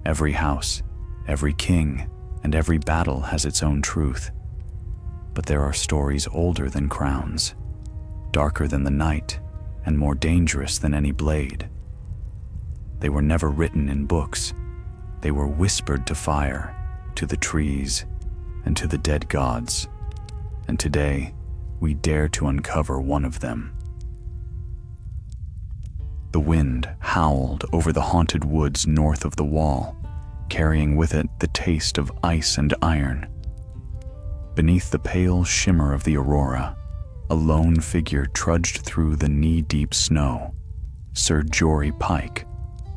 Every house, every king, and every battle has its own truth. But there are stories older than crowns, darker than the night, and more dangerous than any blade. They were never written in books. They were whispered to fire, to the trees, and to the dead gods. And today, we dare to uncover one of them. The wind howled over the haunted woods north of the wall, carrying with it the taste of ice and iron. Beneath the pale shimmer of the aurora, a lone figure trudged through the knee-deep snow. Sir Jory Pike,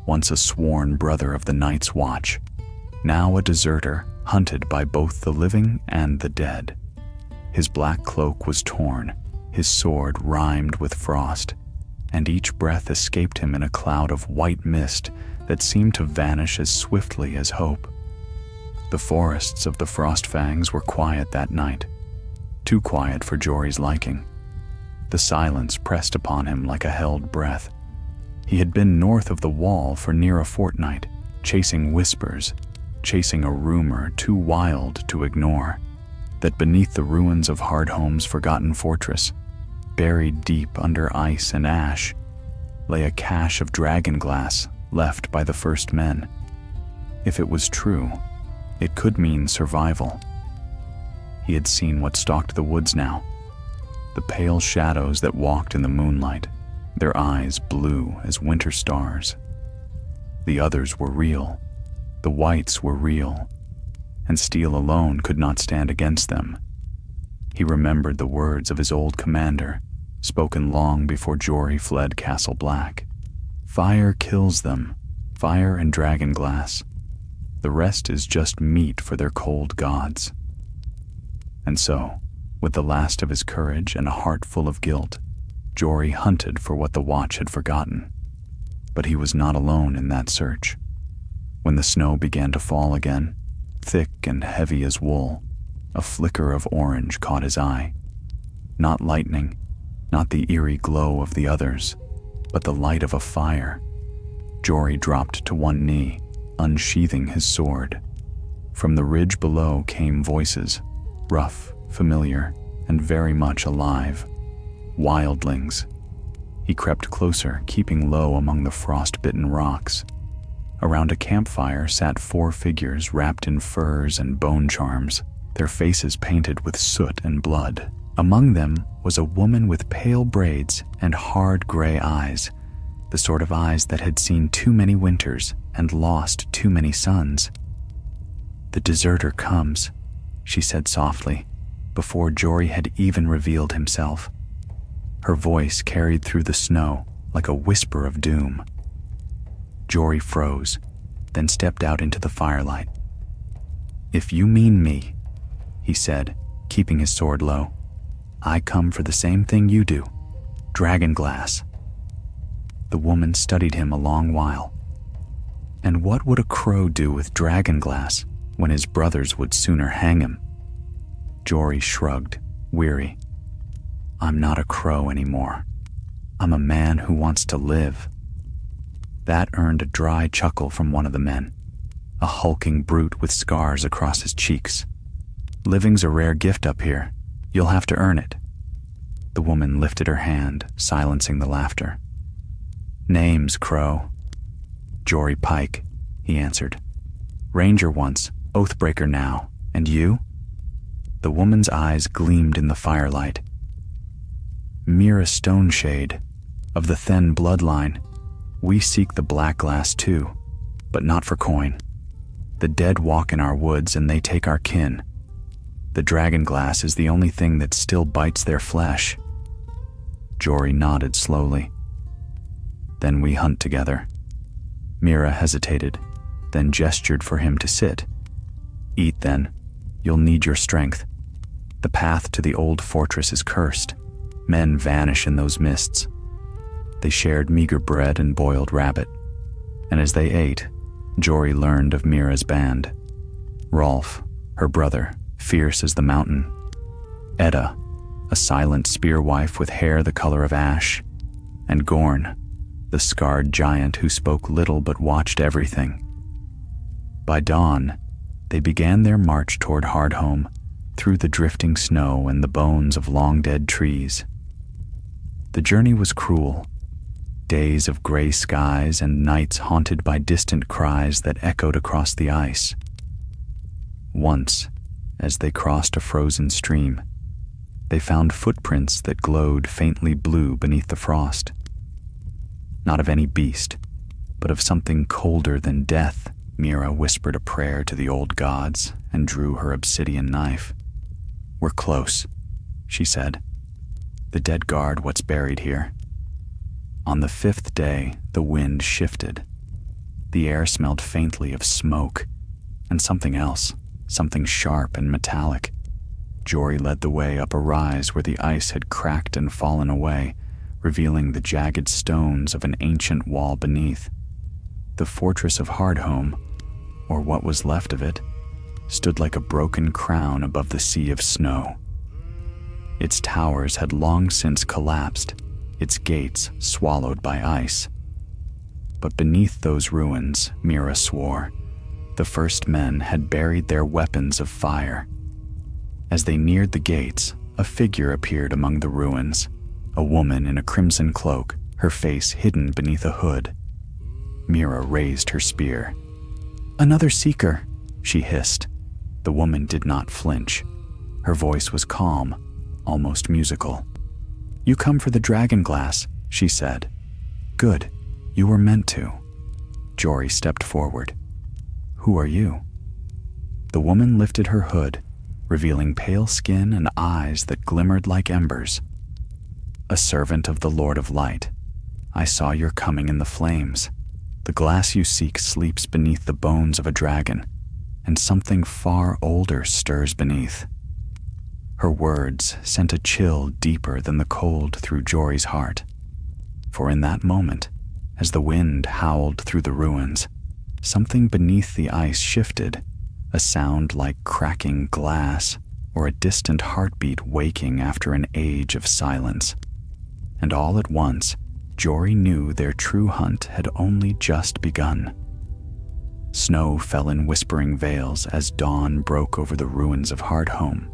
once a sworn brother of the Night's Watch, now a deserter hunted by both the living and the dead. His black cloak was torn, his sword rimed with frost, and each breath escaped him in a cloud of white mist that seemed to vanish as swiftly as hope. The forests of the Frostfangs were quiet that night, too quiet for Jory's liking. The silence pressed upon him like a held breath. He had been north of the wall for near a fortnight, chasing whispers, chasing a rumor too wild to ignore, that beneath the ruins of Hardhome's forgotten fortress, buried deep under ice and ash, lay a cache of dragonglass left by the first men. If it was true, it could mean survival. He had seen what stalked the woods now, the pale shadows that walked in the moonlight, their eyes blue as winter stars. The others were real, the whites were real, and steel alone could not stand against them. He remembered the words of his old commander, spoken long before Jory fled Castle Black. Fire kills them, fire and dragonglass. The rest is just meat for their cold gods. And so, with the last of his courage and a heart full of guilt, Jory hunted for what the Watch had forgotten. But he was not alone in that search. When the snow began to fall again, thick and heavy as wool, a flicker of orange caught his eye. Not lightning, not the eerie glow of the others, but the light of a fire. Jory dropped to one knee, unsheathing his sword. From the ridge below came voices, rough, familiar, and very much alive. Wildlings. He crept closer, keeping low among the frost-bitten rocks. Around a campfire sat 4 figures wrapped in furs and bone charms, their faces painted with soot and blood. Among them was a woman with pale braids and hard gray eyes, the sort of eyes that had seen too many winters and lost too many suns. "The deserter comes," she said softly, before Jory had even revealed himself. Her voice carried through the snow like a whisper of doom. Jory froze, then stepped out into the firelight. "If you mean me," he said, keeping his sword low, "I come for the same thing you do, dragonglass." The woman studied him a long while. And what would a crow do with dragonglass when his brothers would sooner hang him? Jory shrugged, weary. "I'm not a crow anymore. I'm a man who wants to live." That earned a dry chuckle from one of the men, a hulking brute with scars across his cheeks. "Living's a rare gift up here. You'll have to earn it." The woman lifted her hand, silencing the laughter. "Name's Crow." "Jory Pike," he answered. "Ranger once, Oathbreaker now. And you?" The woman's eyes gleamed in the firelight. "Mira Stoneshade, of the Thenn bloodline. We seek the black glass too, but not for coin. The dead walk in our woods and they take our kin. The dragonglass is the only thing that still bites their flesh." Jory nodded slowly. "Then we hunt together." Mira hesitated, then gestured for him to sit. "Eat then. You'll need your strength. The path to the old fortress is cursed. Men vanish in those mists." They shared meager bread and boiled rabbit, and as they ate, Jory learned of Mira's band. Rolf, her brother, fierce as the mountain. Edda, a silent spearwife with hair the color of ash. And Gorn, the scarred giant who spoke little but watched everything. By dawn, they began their march toward Hardhome, through the drifting snow and the bones of long-dead trees. The journey was cruel. Days of gray skies and nights haunted by distant cries that echoed across the ice. Once, as they crossed a frozen stream, they found footprints that glowed faintly blue beneath the frost. Not of any beast, but of something colder than death. Mira whispered a prayer to the old gods and drew her obsidian knife. "We're close," she said. "The dead guard what's buried here." On the 5th day, the wind shifted. The air smelled faintly of smoke and something else, something sharp and metallic. Jory led the way up a rise where the ice had cracked and fallen away, revealing the jagged stones of an ancient wall beneath. The fortress of Hardhome, or what was left of it, stood like a broken crown above the sea of snow. Its towers had long since collapsed, its gates swallowed by ice. But beneath those ruins, Mira swore, the first men had buried their weapons of fire. As they neared the gates, a figure appeared among the ruins, a woman in a crimson cloak, her face hidden beneath a hood. Mira raised her spear. "Another seeker," she hissed. The woman did not flinch. Her voice was calm, almost musical. "You come for the Dragonglass," she said. "Good, you were meant to." Jory stepped forward. "Who are you?" The woman lifted her hood, revealing pale skin and eyes that glimmered like embers. "A servant of the Lord of Light. I saw your coming in the flames. The glass you seek sleeps beneath the bones of a dragon, and something far older stirs beneath." Her words sent a chill deeper than the cold through Jory's heart. For in that moment, as the wind howled through the ruins, something beneath the ice shifted, a sound like cracking glass or a distant heartbeat waking after an age of silence. And all at once, Jory knew their true hunt had only just begun. Snow fell in whispering veils as dawn broke over the ruins of Hardhome.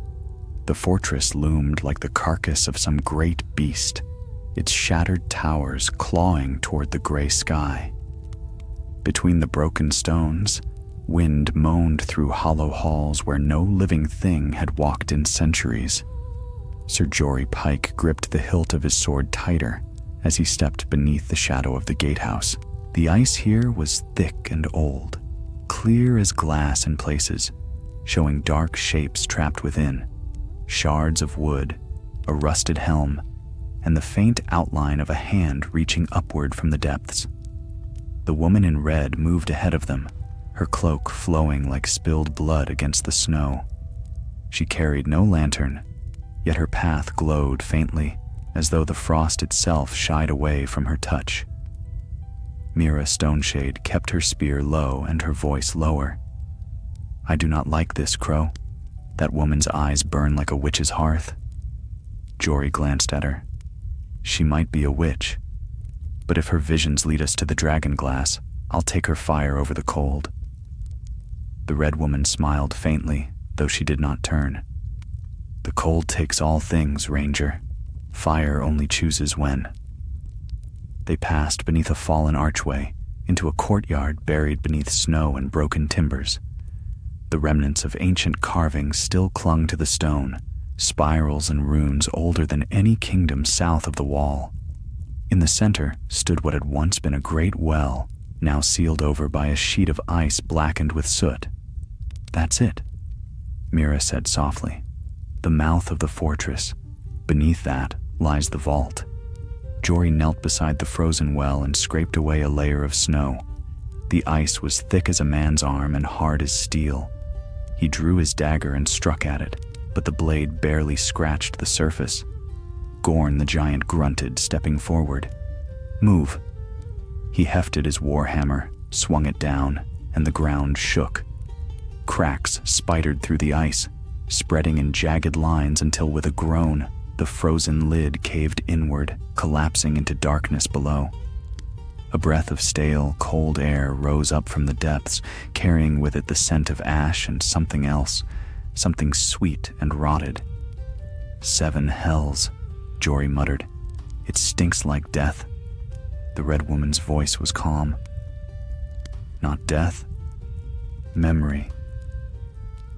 The fortress loomed like the carcass of some great beast, its shattered towers clawing toward the gray sky. Between the broken stones, wind moaned through hollow halls where no living thing had walked in centuries. Sir Jory Pike gripped the hilt of his sword tighter as he stepped beneath the shadow of the gatehouse. The ice here was thick and old, clear as glass in places, showing dark shapes trapped within, shards of wood, a rusted helm, and the faint outline of a hand reaching upward from the depths. The woman in red moved ahead of them, her cloak flowing like spilled blood against the snow. She carried no lantern, yet her path glowed faintly, as though the frost itself shied away from her touch. Mira Stoneshade kept her spear low and her voice lower. "I do not like this, Crow. That woman's eyes burn like a witch's hearth." Jory glanced at her. She might be a witch, but if her visions lead us to the Dragonglass, I'll take her fire over the cold. The red woman smiled faintly, though she did not turn. "The cold takes all things, Ranger. Fire only chooses when." They passed beneath a fallen archway, into a courtyard buried beneath snow and broken timbers. The remnants of ancient carvings still clung to the stone, spirals and runes older than any kingdom south of the wall. In the center stood what had once been a great well, now sealed over by a sheet of ice blackened with soot. "That's it," Mira said softly. "The mouth of the fortress. Beneath that lies the vault." Jory knelt beside the frozen well and scraped away a layer of snow. The ice was thick as a man's arm and hard as steel. He drew his dagger and struck at it, but the blade barely scratched the surface. Gorn the giant grunted, stepping forward. "Move." He hefted his warhammer, swung it down, and the ground shook. Cracks spidered through the ice, spreading in jagged lines until with a groan, the frozen lid caved inward, collapsing into darkness below. A breath of stale, cold air rose up from the depths, carrying with it the scent of ash and something else, something sweet and rotted. 7 hells, Jory muttered. It stinks like death. The Red Woman's voice was calm. Not death. Memory.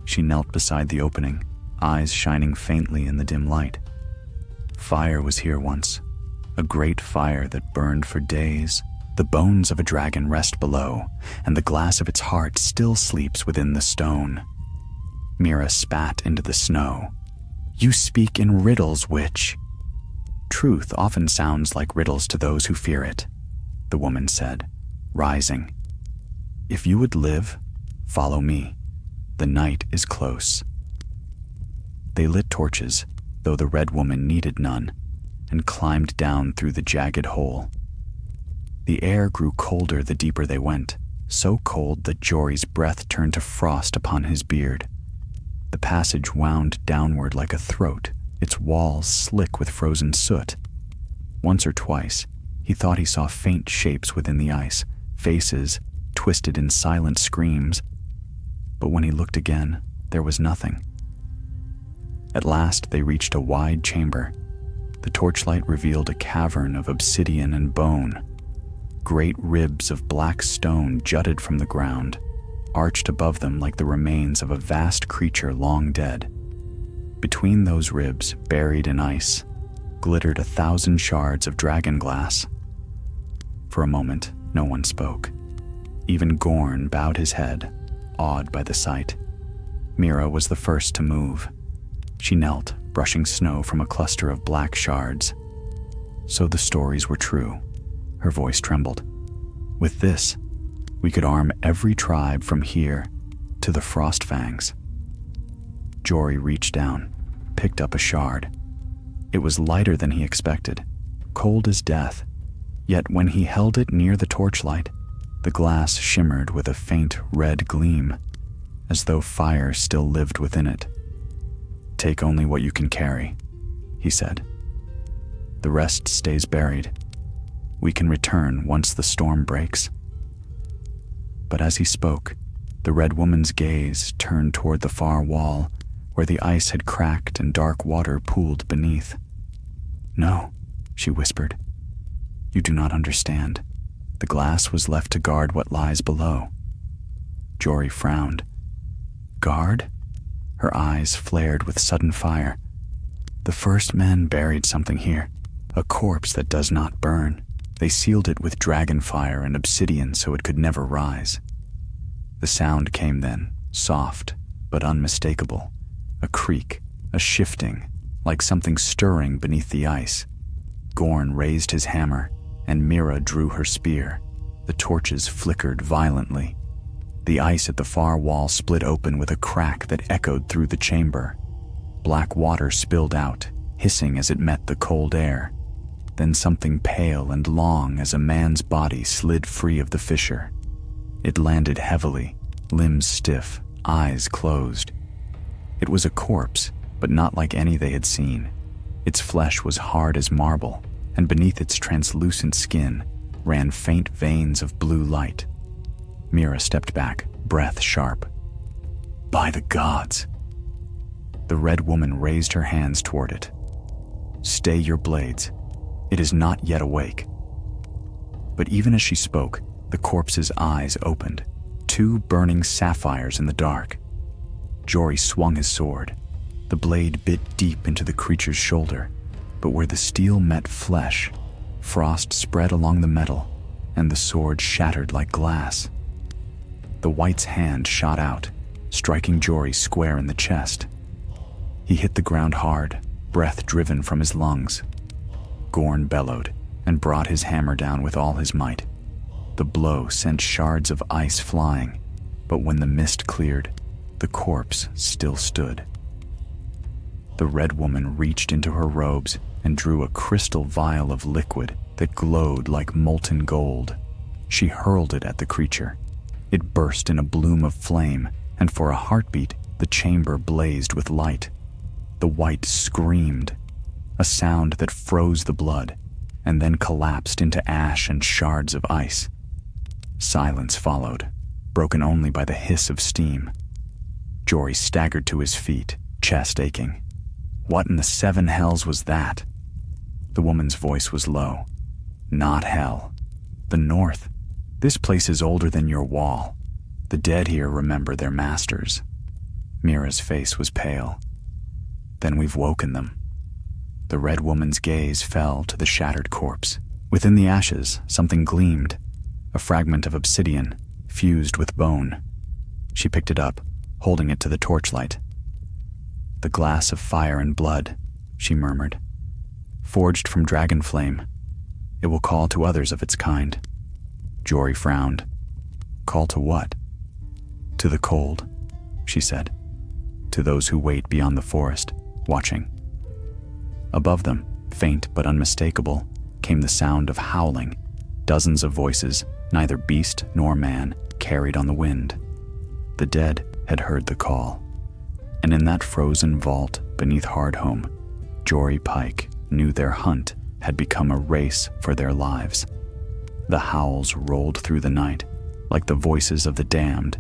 She knelt beside the opening, eyes shining faintly in the dim light. Fire was here once, a great fire that burned for days. The bones of a dragon rest below, and the glass of its heart still sleeps within the stone. Mira spat into the snow. You speak in riddles, witch. Truth often sounds like riddles to those who fear it, the woman said, rising. If you would live, follow me. The night is close. They lit torches, though the Red Woman needed none, and climbed down through the jagged hole. The air grew colder the deeper they went, so cold that Jory's breath turned to frost upon his beard. The passage wound downward like a throat, its walls slick with frozen soot. Once or twice, he thought he saw faint shapes within the ice, faces twisted in silent screams. But when he looked again, there was nothing. At last they reached a wide chamber. The torchlight revealed a cavern of obsidian and bone. Great ribs of black stone jutted from the ground, arched above them like the remains of a vast creature long dead. Between those ribs, buried in ice, glittered 1,000 shards of dragonglass. For a moment, no one spoke. Even Gorn bowed his head, awed by the sight. Mira was the first to move. She knelt, brushing snow from a cluster of black shards. So the stories were true. Her voice trembled. With this, we could arm every tribe from here to the Frostfangs. Jory reached down, picked up a shard. It was lighter than he expected, cold as death, yet when he held it near the torchlight, the glass shimmered with a faint red gleam, as though fire still lived within it. Take only what you can carry, he said. The rest stays buried. We can return once the storm breaks. But as he spoke, the Red Woman's gaze turned toward the far wall, where the ice had cracked and dark water pooled beneath. No, she whispered. You do not understand. The glass was left to guard what lies below. Jory frowned. Guard? Her eyes flared with sudden fire. The first men buried something here, a corpse that does not burn. They sealed it with dragon fire and obsidian so it could never rise. The sound came then, soft but unmistakable. A creak, a shifting, like something stirring beneath the ice. Gorn raised his hammer, and Mira drew her spear. The torches flickered violently. The ice at the far wall split open with a crack that echoed through the chamber. Black water spilled out, hissing as it met the cold air. Then something pale and long as a man's body slid free of the fissure. It landed heavily, limbs stiff, eyes closed. It was a corpse, but not like any they had seen. Its flesh was hard as marble, and beneath its translucent skin ran faint veins of blue light. Mira stepped back, breath sharp. By the gods! The Red Woman raised her hands toward it. Stay your blades. It is not yet awake. But even as she spoke, the corpse's eyes opened, 2 burning sapphires in the dark. Jory swung his sword. The blade bit deep into the creature's shoulder, but where the steel met flesh, frost spread along the metal, and the sword shattered like glass. The wight's hand shot out, striking Jory square in the chest. He hit the ground hard, breath driven from his lungs. Gorn bellowed and brought his hammer down with all his might. The blow sent shards of ice flying, but when the mist cleared, the corpse still stood. The Red Woman reached into her robes and drew a crystal vial of liquid that glowed like molten gold. She hurled it at the creature. It burst in a bloom of flame, and for a heartbeat, the chamber blazed with light. The wight screamed, a sound that froze the blood, and then collapsed into ash and shards of ice. Silence followed, broken only by the hiss of steam. Jory staggered to his feet, chest aching. What in the seven hells was that? The woman's voice was low. Not hell. The North. This place is older than your wall. The dead here remember their masters. Mira's face was pale. Then we've woken them. The red woman's gaze fell to the shattered corpse. Within the ashes, something gleamed, a fragment of obsidian, fused with bone. She picked it up, holding it to the torchlight. The glass of fire and blood, she murmured. Forged from dragon flame. It will call to others of its kind. Jory frowned. Call to what? To the cold, she said. To those who wait beyond the forest, watching. Above them, faint but unmistakable, came the sound of howling. Dozens of voices, neither beast nor man, carried on the wind. The dead had heard the call. And in that frozen vault beneath Hardhome, Jory Pike knew their hunt had become a race for their lives. The howls rolled through the night, like the voices of the damned,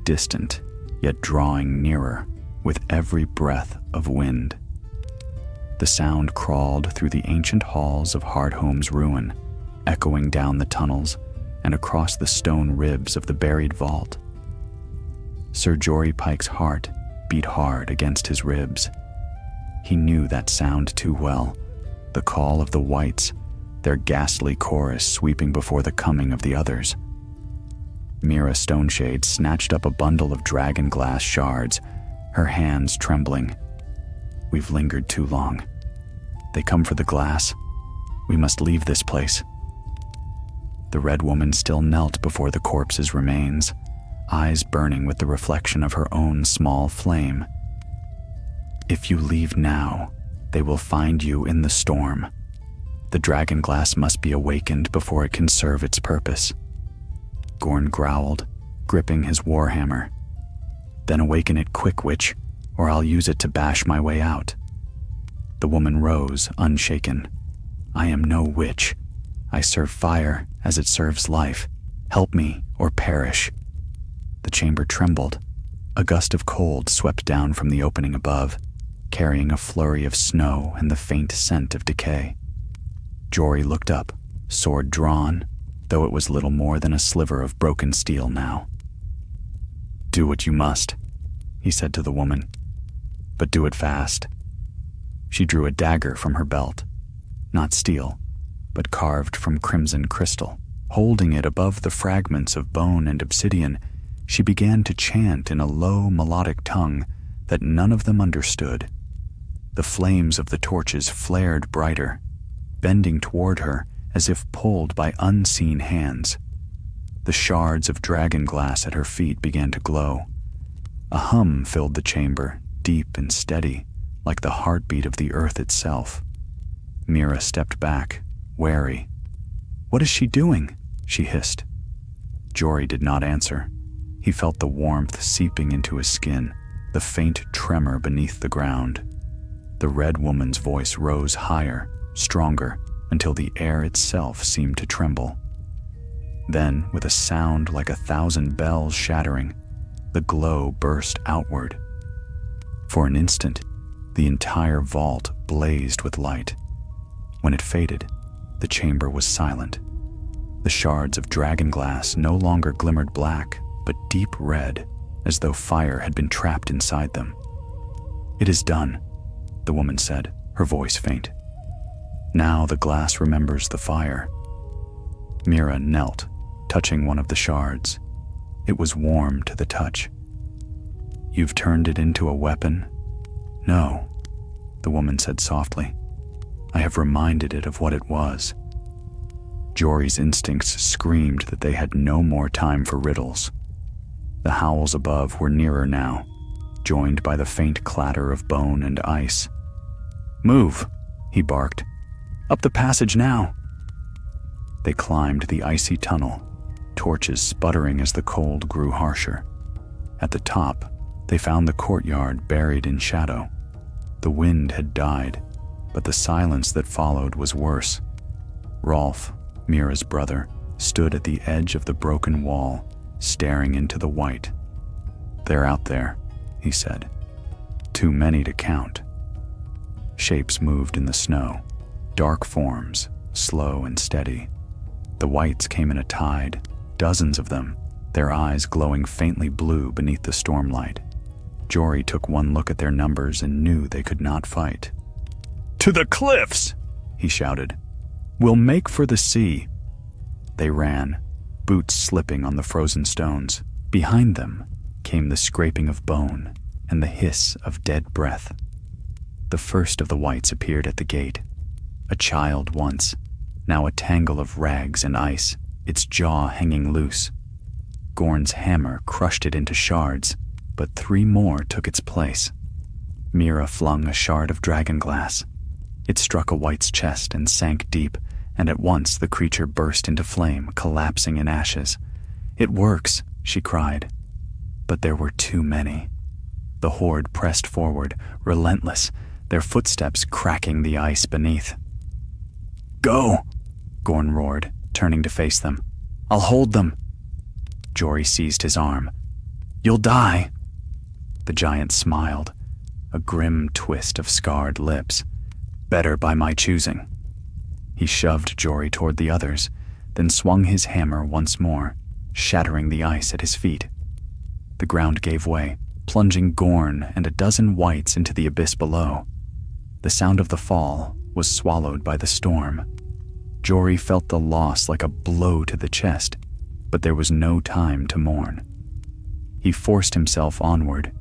distant, yet drawing nearer with every breath of wind. The sound crawled through the ancient halls of Hardhome's ruin, echoing down the tunnels and across the stone ribs of the buried vault. Sir Jory Pike's heart beat hard against his ribs. He knew that sound too well, the call of the whites, their ghastly chorus sweeping before the coming of the others. Mira Stoneshade snatched up a bundle of Dragonglass shards, her hands trembling. We've lingered too long. They come for the glass. We must leave this place. The red woman still knelt before the corpse's remains, eyes burning with the reflection of her own small flame. If you leave now, they will find you in the storm. The Dragonglass must be awakened before it can serve its purpose. Gorn growled, gripping his warhammer. Then awaken it quick, witch, or I'll use it to bash my way out. The woman rose, unshaken. I am no witch. I serve fire as it serves life. Help me or perish. The chamber trembled. A gust of cold swept down from the opening above, carrying a flurry of snow and the faint scent of decay. Jory looked up, sword drawn, though it was little more than a sliver of broken steel now. Do what you must, he said to the woman, but do it fast. She drew a dagger from her belt, not steel, but carved from crimson crystal. Holding it above the fragments of bone and obsidian, she began to chant in a low melodic tongue that none of them understood. The flames of the torches flared brighter, bending toward her as if pulled by unseen hands. The shards of dragonglass at her feet began to glow. A hum filled the chamber, deep and steady, like the heartbeat of the earth itself. Mira stepped back, wary. What is she doing? She hissed. Jory did not answer. He felt the warmth seeping into his skin, the faint tremor beneath the ground. The red woman's voice rose higher, stronger, until the air itself seemed to tremble. Then, with a sound like 1,000 bells shattering, the glow burst outward. For an instant, the entire vault blazed with light. When it faded, the chamber was silent. The shards of dragonglass no longer glimmered black, but deep red, as though fire had been trapped inside them. It is done, the woman said, her voice faint. Now the glass remembers the fire. Mira knelt, touching one of the shards. It was warm to the touch. You've turned it into a weapon? No, the woman said softly. I have reminded it of what it was. Jory's instincts screamed that they had no more time for riddles. The howls above were nearer now, joined by the faint clatter of bone and ice. Move, he barked. Up the passage now. They climbed the icy tunnel, torches sputtering as the cold grew harsher. At the top, they found the courtyard buried in shadow. The wind had died, but the silence that followed was worse. Rolf, Mira's brother, stood at the edge of the broken wall, staring into the white. "They're out there," he said. "Too many to count." Shapes moved in the snow, dark forms, slow and steady. The whites came in a tide, dozens of them, their eyes glowing faintly blue beneath the stormlight. Jory took one look at their numbers and knew they could not fight. "To the cliffs!" he shouted. "We'll make for the sea." They ran, boots slipping on the frozen stones. Behind them came the scraping of bone and the hiss of dead breath. The first of the whites appeared at the gate. A child once, now a tangle of rags and ice, its jaw hanging loose. Gorn's hammer crushed it into shards, but 3 more took its place. Mira flung a shard of dragonglass. It struck a white's chest and sank deep, and at once the creature burst into flame, collapsing in ashes. "It works," she cried. But there were too many. The horde pressed forward, relentless, their footsteps cracking the ice beneath. "Go!" Gorn roared, turning to face them. "I'll hold them." Jory seized his arm. "You'll die." The giant smiled, a grim twist of scarred lips. "Better by my choosing." He shoved Jory toward the others, then swung his hammer once more, shattering the ice at his feet. The ground gave way, plunging Gorn and a dozen whites into the abyss below. The sound of the fall was swallowed by the storm. Jory felt the loss like a blow to the chest, but there was no time to mourn. He forced himself onward,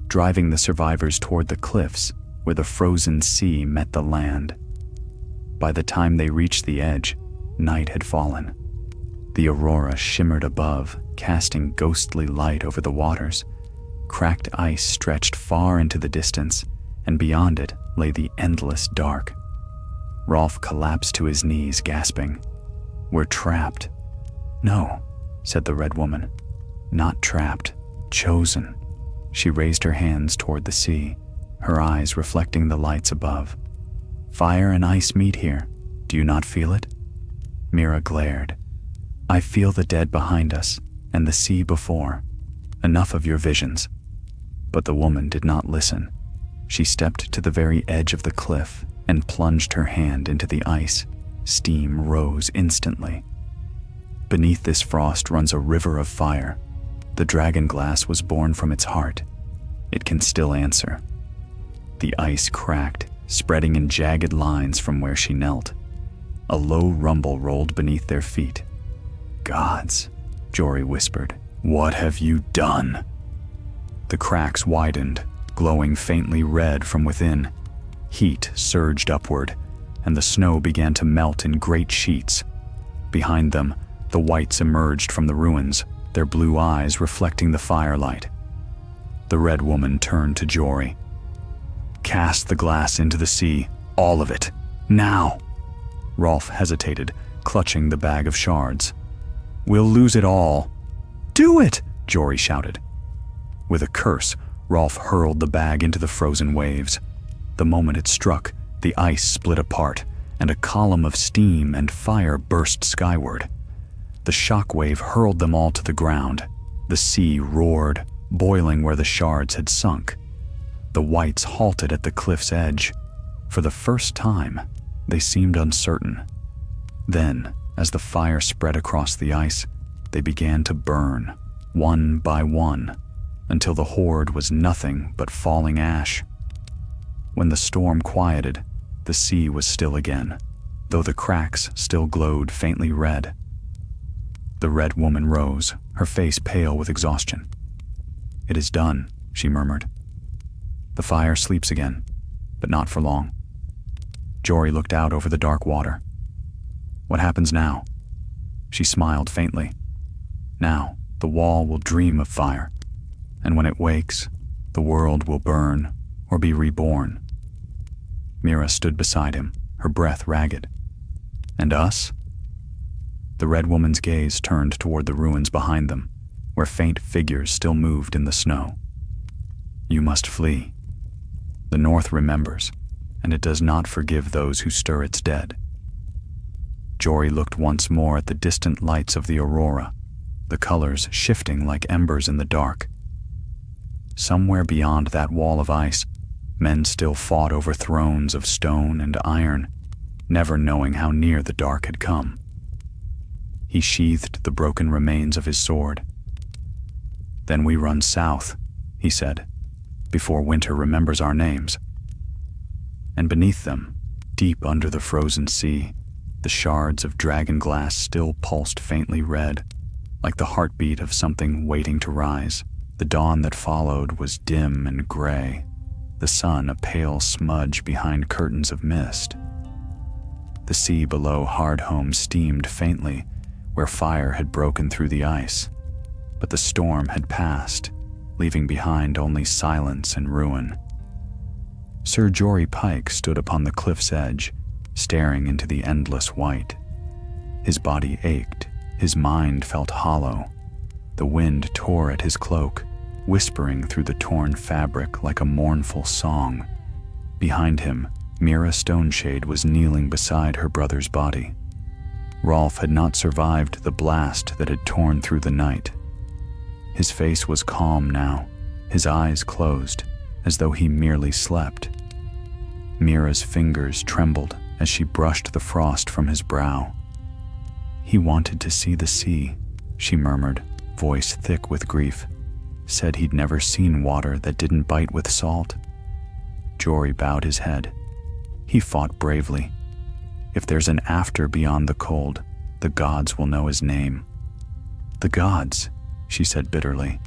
driving the survivors toward the cliffs where the frozen sea met the land. By the time they reached the edge, night had fallen. The aurora shimmered above, casting ghostly light over the waters. Cracked ice stretched far into the distance, and beyond it lay the endless dark. Rolf collapsed to his knees, gasping. "We're trapped." "No," said the red woman. "Not trapped, chosen." She raised her hands toward the sea, her eyes reflecting the lights above. "Fire and ice meet here. Do you not feel it?" Mira glared. "I feel the dead behind us, and the sea before. Enough of your visions." But the woman did not listen. She stepped to the very edge of the cliff and plunged her hand into the ice. Steam rose instantly. Beneath this frost runs a river of fire. The dragonglass was born from its heart. It can still answer. The ice cracked, spreading in jagged lines from where she knelt. A low rumble rolled beneath their feet. "Gods," Jory whispered, "what have you done?" The cracks widened, glowing faintly red from within. Heat surged upward, and the snow began to melt in great sheets. Behind them, the whites emerged from the ruins, their blue eyes reflecting the firelight. The red woman turned to Jory. "Cast the glass into the sea, all of it, now!" Rolf hesitated, clutching the bag of shards. "We'll lose it all." "Do it!" Jory shouted. With a curse, Rolf hurled the bag into the frozen waves. The moment it struck, the ice split apart, and a column of steam and fire burst skyward. The shock wave hurled them all to the ground. The sea roared, boiling where the shards had sunk. The whites halted at the cliff's edge. For the first time, they seemed uncertain. Then, as the fire spread across the ice, they began to burn, one by one, until the horde was nothing but falling ash. When the storm quieted, the sea was still again, though the cracks still glowed faintly red. The red woman rose, her face pale with exhaustion. "It is done," she murmured. "The fire sleeps again, but not for long." Jory looked out over the dark water. "What happens now?" She smiled faintly. "Now, the wall will dream of fire, and when it wakes, the world will burn or be reborn." Mira stood beside him, her breath ragged. "And us?" The red woman's gaze turned toward the ruins behind them, where faint figures still moved in the snow. "You must flee. The North remembers, and it does not forgive those who stir its dead." Jory looked once more at the distant lights of the aurora, the colors shifting like embers in the dark. Somewhere beyond that wall of ice, men still fought over thrones of stone and iron, never knowing how near the dark had come. He sheathed the broken remains of his sword. "Then we run south," he said, "before winter remembers our names." And beneath them, deep under the frozen sea, the shards of Dragonglass still pulsed faintly red, like the heartbeat of something waiting to rise. The dawn that followed was dim and gray, the sun a pale smudge behind curtains of mist. The sea below Hardhome steamed faintly, where fire had broken through the ice, but the storm had passed, leaving behind only silence and ruin. Sir Jory Pike stood upon the cliff's edge, staring into the endless white. His body ached, his mind felt hollow. The wind tore at his cloak, whispering through the torn fabric like a mournful song. Behind him, Mira Stoneshade was kneeling beside her brother's body. Rolf had not survived the blast that had torn through the night. His face was calm now, his eyes closed, as though he merely slept. Mira's fingers trembled as she brushed the frost from his brow. "He wanted to see the sea," she murmured, voice thick with grief. "Said he'd never seen water that didn't bite with salt." Jory bowed his head. "He fought bravely. If there's an after beyond the cold, the gods will know his name." "The gods," she said bitterly.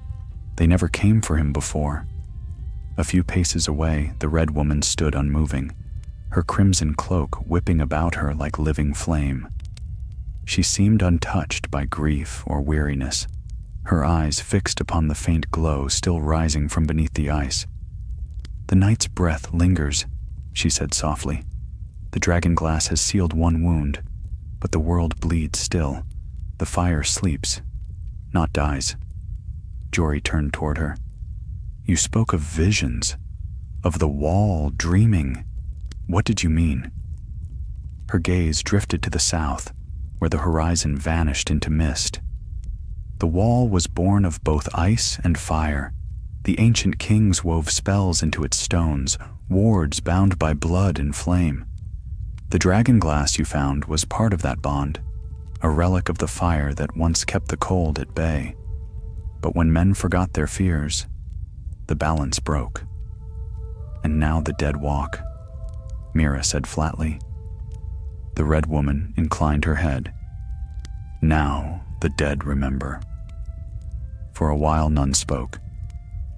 "They never came for him before." A few paces away, the red woman stood unmoving, her crimson cloak whipping about her like living flame. She seemed untouched by grief or weariness, her eyes fixed upon the faint glow still rising from beneath the ice. "The night's breath lingers," she said softly. "The Dragonglass has sealed one wound, but the world bleeds still. The fire sleeps, not dies." Jory turned toward her. "You spoke of visions, of the wall dreaming. What did you mean?" Her gaze drifted to the south, where the horizon vanished into mist. "The wall was born of both ice and fire. The ancient kings wove spells into its stones, wards bound by blood and flame. The Dragonglass you found was part of that bond, a relic of the fire that once kept the cold at bay. But when men forgot their fears, the balance broke. And now the dead walk," Mira said flatly. The red woman inclined her head. "Now the dead remember." For a while none spoke.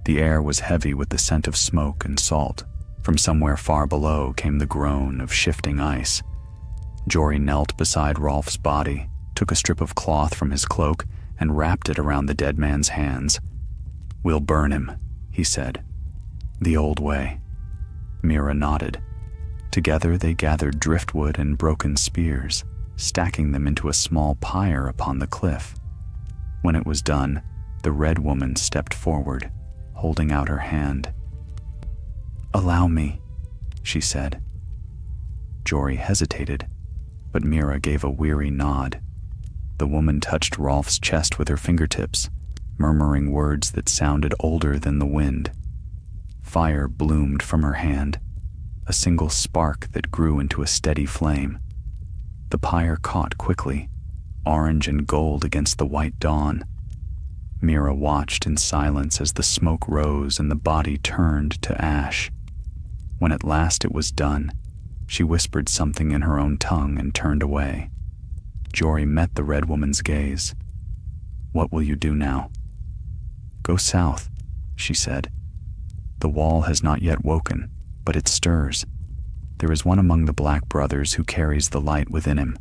The air was heavy with the scent of smoke and salt. From somewhere far below came the groan of shifting ice. Jory knelt beside Rolf's body, took a strip of cloth from his cloak, and wrapped it around the dead man's hands. "We'll burn him," he said. "The old way." Mira nodded. Together they gathered driftwood and broken spears, stacking them into a small pyre upon the cliff. When it was done, the red woman stepped forward, holding out her hand. "Allow me," she said. Jory hesitated, but Mira gave a weary nod. The woman touched Rolf's chest with her fingertips, murmuring words that sounded older than the wind. Fire bloomed from her hand, a single spark that grew into a steady flame. The pyre caught quickly, orange and gold against the white dawn. Mira watched in silence as the smoke rose and the body turned to ash. When at last it was done, she whispered something in her own tongue and turned away. Jory met the red woman's gaze. "What will you do now?" "Go south," she said. "The wall has not yet woken, but it stirs. There is one among the Black Brothers who carries the light within him.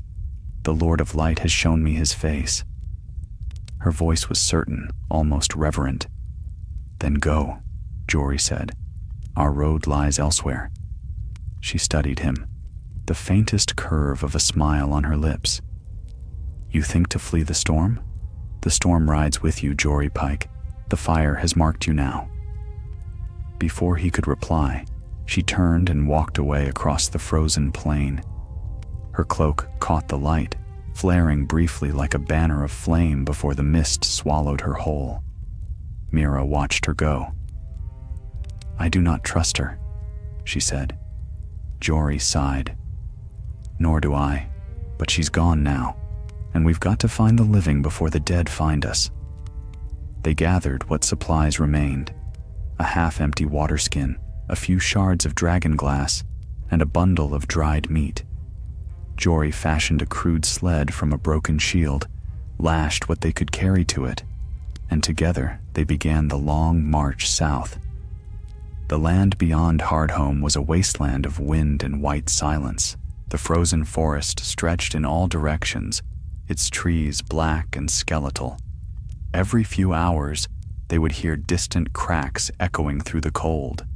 The Lord of Light has shown me his face." Her voice was certain, almost reverent. "Then go," Jory said. "Our road lies elsewhere." She studied him, the faintest curve of a smile on her lips. "You think to flee the storm? The storm rides with you, Jory Pike. The fire has marked you now." Before he could reply, she turned and walked away across the frozen plain. Her cloak caught the light, flaring briefly like a banner of flame before the mist swallowed her whole. Mira watched her go. "I do not trust her," she said. Jory sighed. "Nor do I, but she's gone now, and we've got to find the living before the dead find us." They gathered what supplies remained: a half-empty water skin, a few shards of dragonglass, and a bundle of dried meat. Jory fashioned a crude sled from a broken shield, lashed what they could carry to it, and together they began the long march south. The land beyond Hardhome was a wasteland of wind and white silence. The frozen forest stretched in all directions, its trees black and skeletal. Every few hours, they would hear distant cracks echoing through the cold,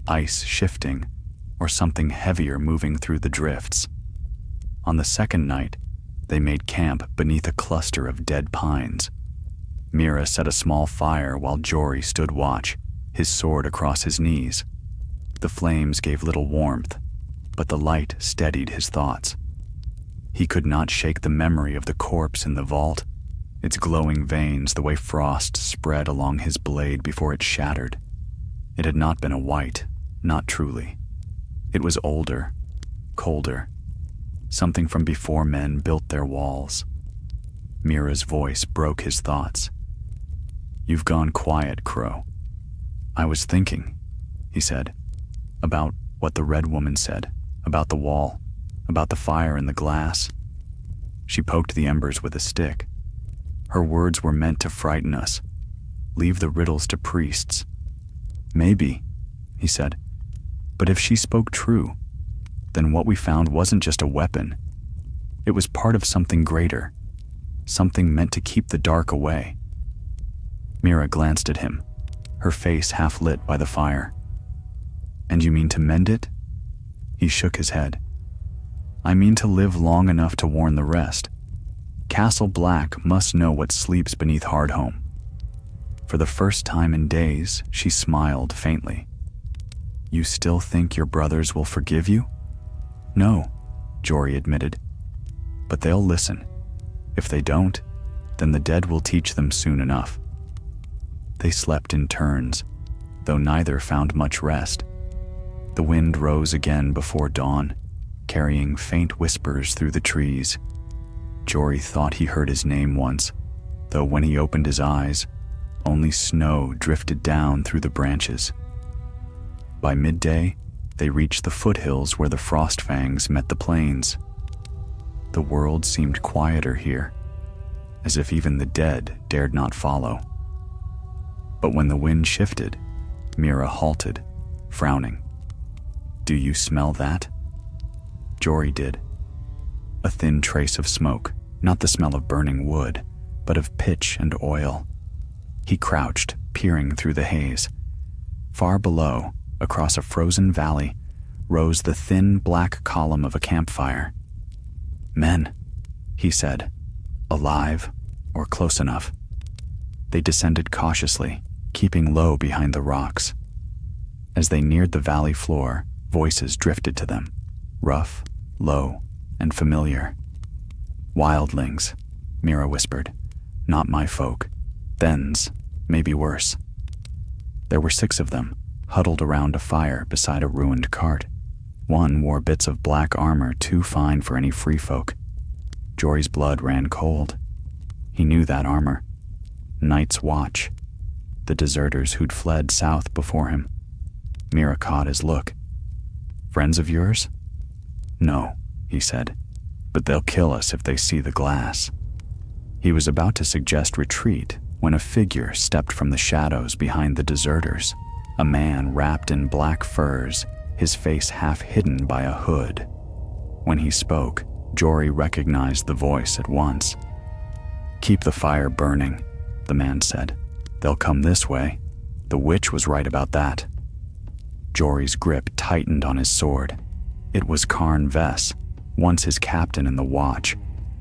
ice shifting, or something heavier moving through the drifts. On the second night, they made camp beneath a cluster of dead pines. Mira set a small fire while Jory stood watch, his sword across his knees. The flames gave little warmth, but the light steadied his thoughts. He could not shake the memory of the corpse in the vault, its glowing veins the way frost spread along his blade before it shattered. It had not been a white, not truly. It was older, colder, something from before men built their walls. Mira's voice broke his thoughts. "You've gone quiet, Crow." "I was thinking," he said, "about what the Red Woman said, about the wall, about the fire and the glass." She poked the embers with a stick. Her words were meant to frighten us. Leave the riddles to priests. "Maybe," he said, "but if she spoke true, then what we found wasn't just a weapon. It was part of something greater, something meant to keep the dark away." Mira glanced at him, her face half lit by the fire. "And you mean to mend it?" He shook his head. "I mean to live long enough to warn the rest. Castle Black must know what sleeps beneath Hardhome." For the first time in days, she smiled faintly. "You still think your brothers will forgive you?" "No," Jory admitted. "But they'll listen. If they don't, then the dead will teach them soon enough." They slept in turns, though neither found much rest. The wind rose again before dawn, carrying faint whispers through the trees. Jory thought he heard his name once, though when he opened his eyes, only snow drifted down through the branches. By midday, they reached the foothills where the frost fangs met the plains. The world seemed quieter here, as if even the dead dared not follow. But when the wind shifted, Mira halted, frowning. "Do you smell that?" Jory did. A thin trace of smoke, not the smell of burning wood, but of pitch and oil. He crouched, peering through the haze. Far below, across a frozen valley, rose the thin black column of a campfire. "Men," he said, "alive or close enough." They descended cautiously, keeping low behind the rocks. As they neared the valley floor, voices drifted to them, rough, low, and familiar. "Wildlings," Mira whispered. "Not my folk. Thens, maybe worse." There were 6 of them, huddled around a fire beside a ruined cart. One wore bits of black armor too fine for any free folk. Jory's blood ran cold. He knew that armor. Night's Watch. The deserters who'd fled south before him. Mira caught his look. "Friends of yours?" "No," he said, "but they'll kill us if they see the glass." He was about to suggest retreat when a figure stepped from the shadows behind the deserters, a man wrapped in black furs, his face half hidden by a hood. When he spoke, Jory recognized the voice at once. "Keep the fire burning," the man said. "They'll come this way. The witch was right about that." Jory's grip tightened on his sword. It was Karn Vess, once his captain in the Watch,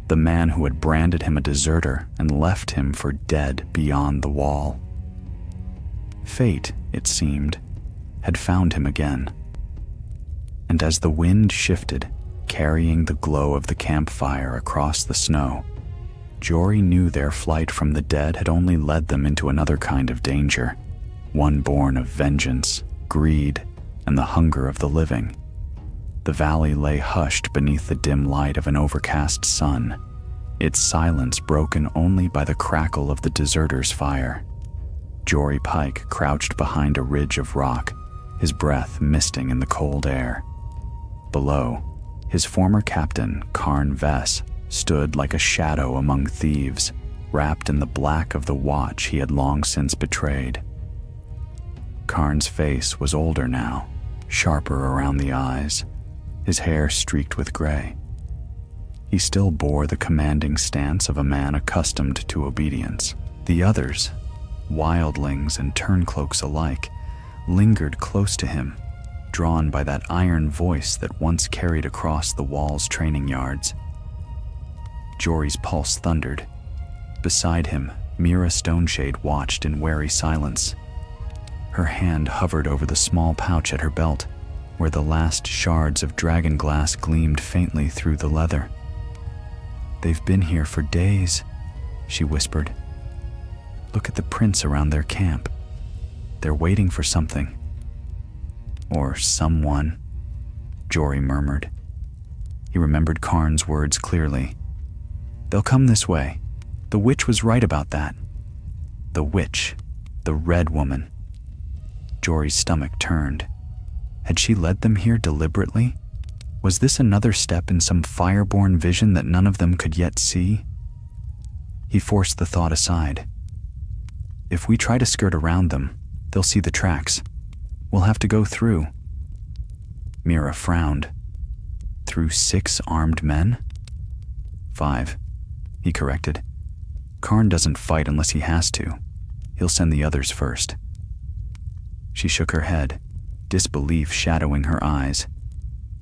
the man who had branded him a deserter and left him for dead beyond the wall. Fate, it seemed, had found him again. And as the wind shifted, carrying the glow of the campfire across the snow. Jory knew their flight from the dead had only led them into another kind of danger, one born of vengeance, greed, and the hunger of the living. The valley lay hushed beneath the dim light of an overcast sun, its silence broken only by the crackle of the deserters' fire. Jory Pike crouched behind a ridge of rock, his breath misting in the cold air. Below, his former captain, Karn Vess, stood like a shadow among thieves, wrapped in the black of the watch he had long since betrayed. Karn's face was older now, sharper around the eyes, his hair streaked with gray. He still bore the commanding stance of a man accustomed to obedience. The others, wildlings and turncloaks alike, lingered close to him, drawn by that iron voice that once carried across the wall's training yards. Jory's pulse thundered. Beside him, Mira Stoneshade watched in wary silence. Her hand hovered over the small pouch at her belt, where the last shards of Dragonglass gleamed faintly through the leather. "They've been here for days," she whispered. "Look at the prints around their camp. They're waiting for something." "Or someone," Jory murmured. He remembered Karn's words clearly. "They'll come this way. The witch was right about that." The witch, the red woman. Jory's stomach turned. Had she led them here deliberately? Was this another step in some fireborn vision that none of them could yet see? He forced the thought aside. If we try to skirt around them, they'll see the tracks. We'll have to go through. Mira frowned. Through 6 armed men? 5, he corrected. Karn doesn't fight unless he has to. He'll send the others first. She shook her head, disbelief shadowing her eyes.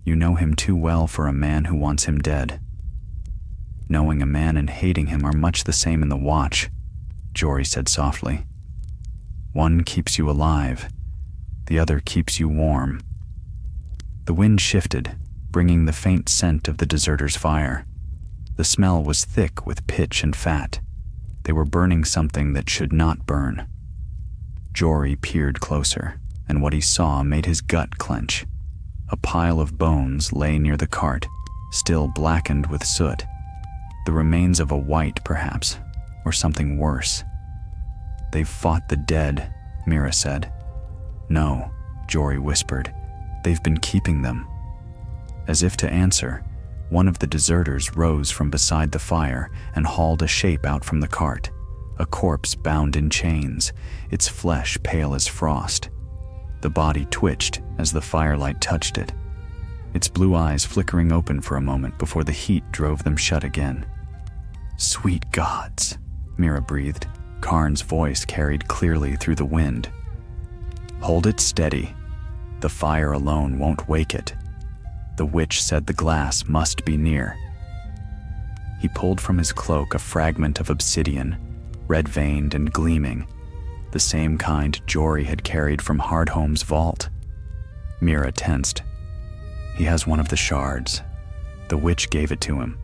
You know him too well for a man who wants him dead. Knowing a man and hating him are much the same in the Watch, Jory said softly. One keeps you alive, the other keeps you warm. The wind shifted, bringing the faint scent of the deserters' fire. The smell was thick with pitch and fat. They were burning something that should not burn. Jory peered closer, and what he saw made his gut clench. A pile of bones lay near the cart, still blackened with soot. The remains of a wight, perhaps, or something worse. They've fought the dead, Mira said. No, Jory whispered. They've been keeping them. As if to answer, one of the deserters rose from beside the fire and hauled a shape out from the cart, a corpse bound in chains, its flesh pale as frost. The body twitched as the firelight touched it, its blue eyes flickering open for a moment before the heat drove them shut again. Sweet gods, Mira breathed. Karn's voice carried clearly through the wind. Hold it steady. The fire alone won't wake it. The witch said the glass must be near. He pulled from his cloak a fragment of obsidian, red-veined and gleaming, the same kind Jory had carried from Hardhome's vault. Mira tensed. He has one of the shards. The witch gave it to him.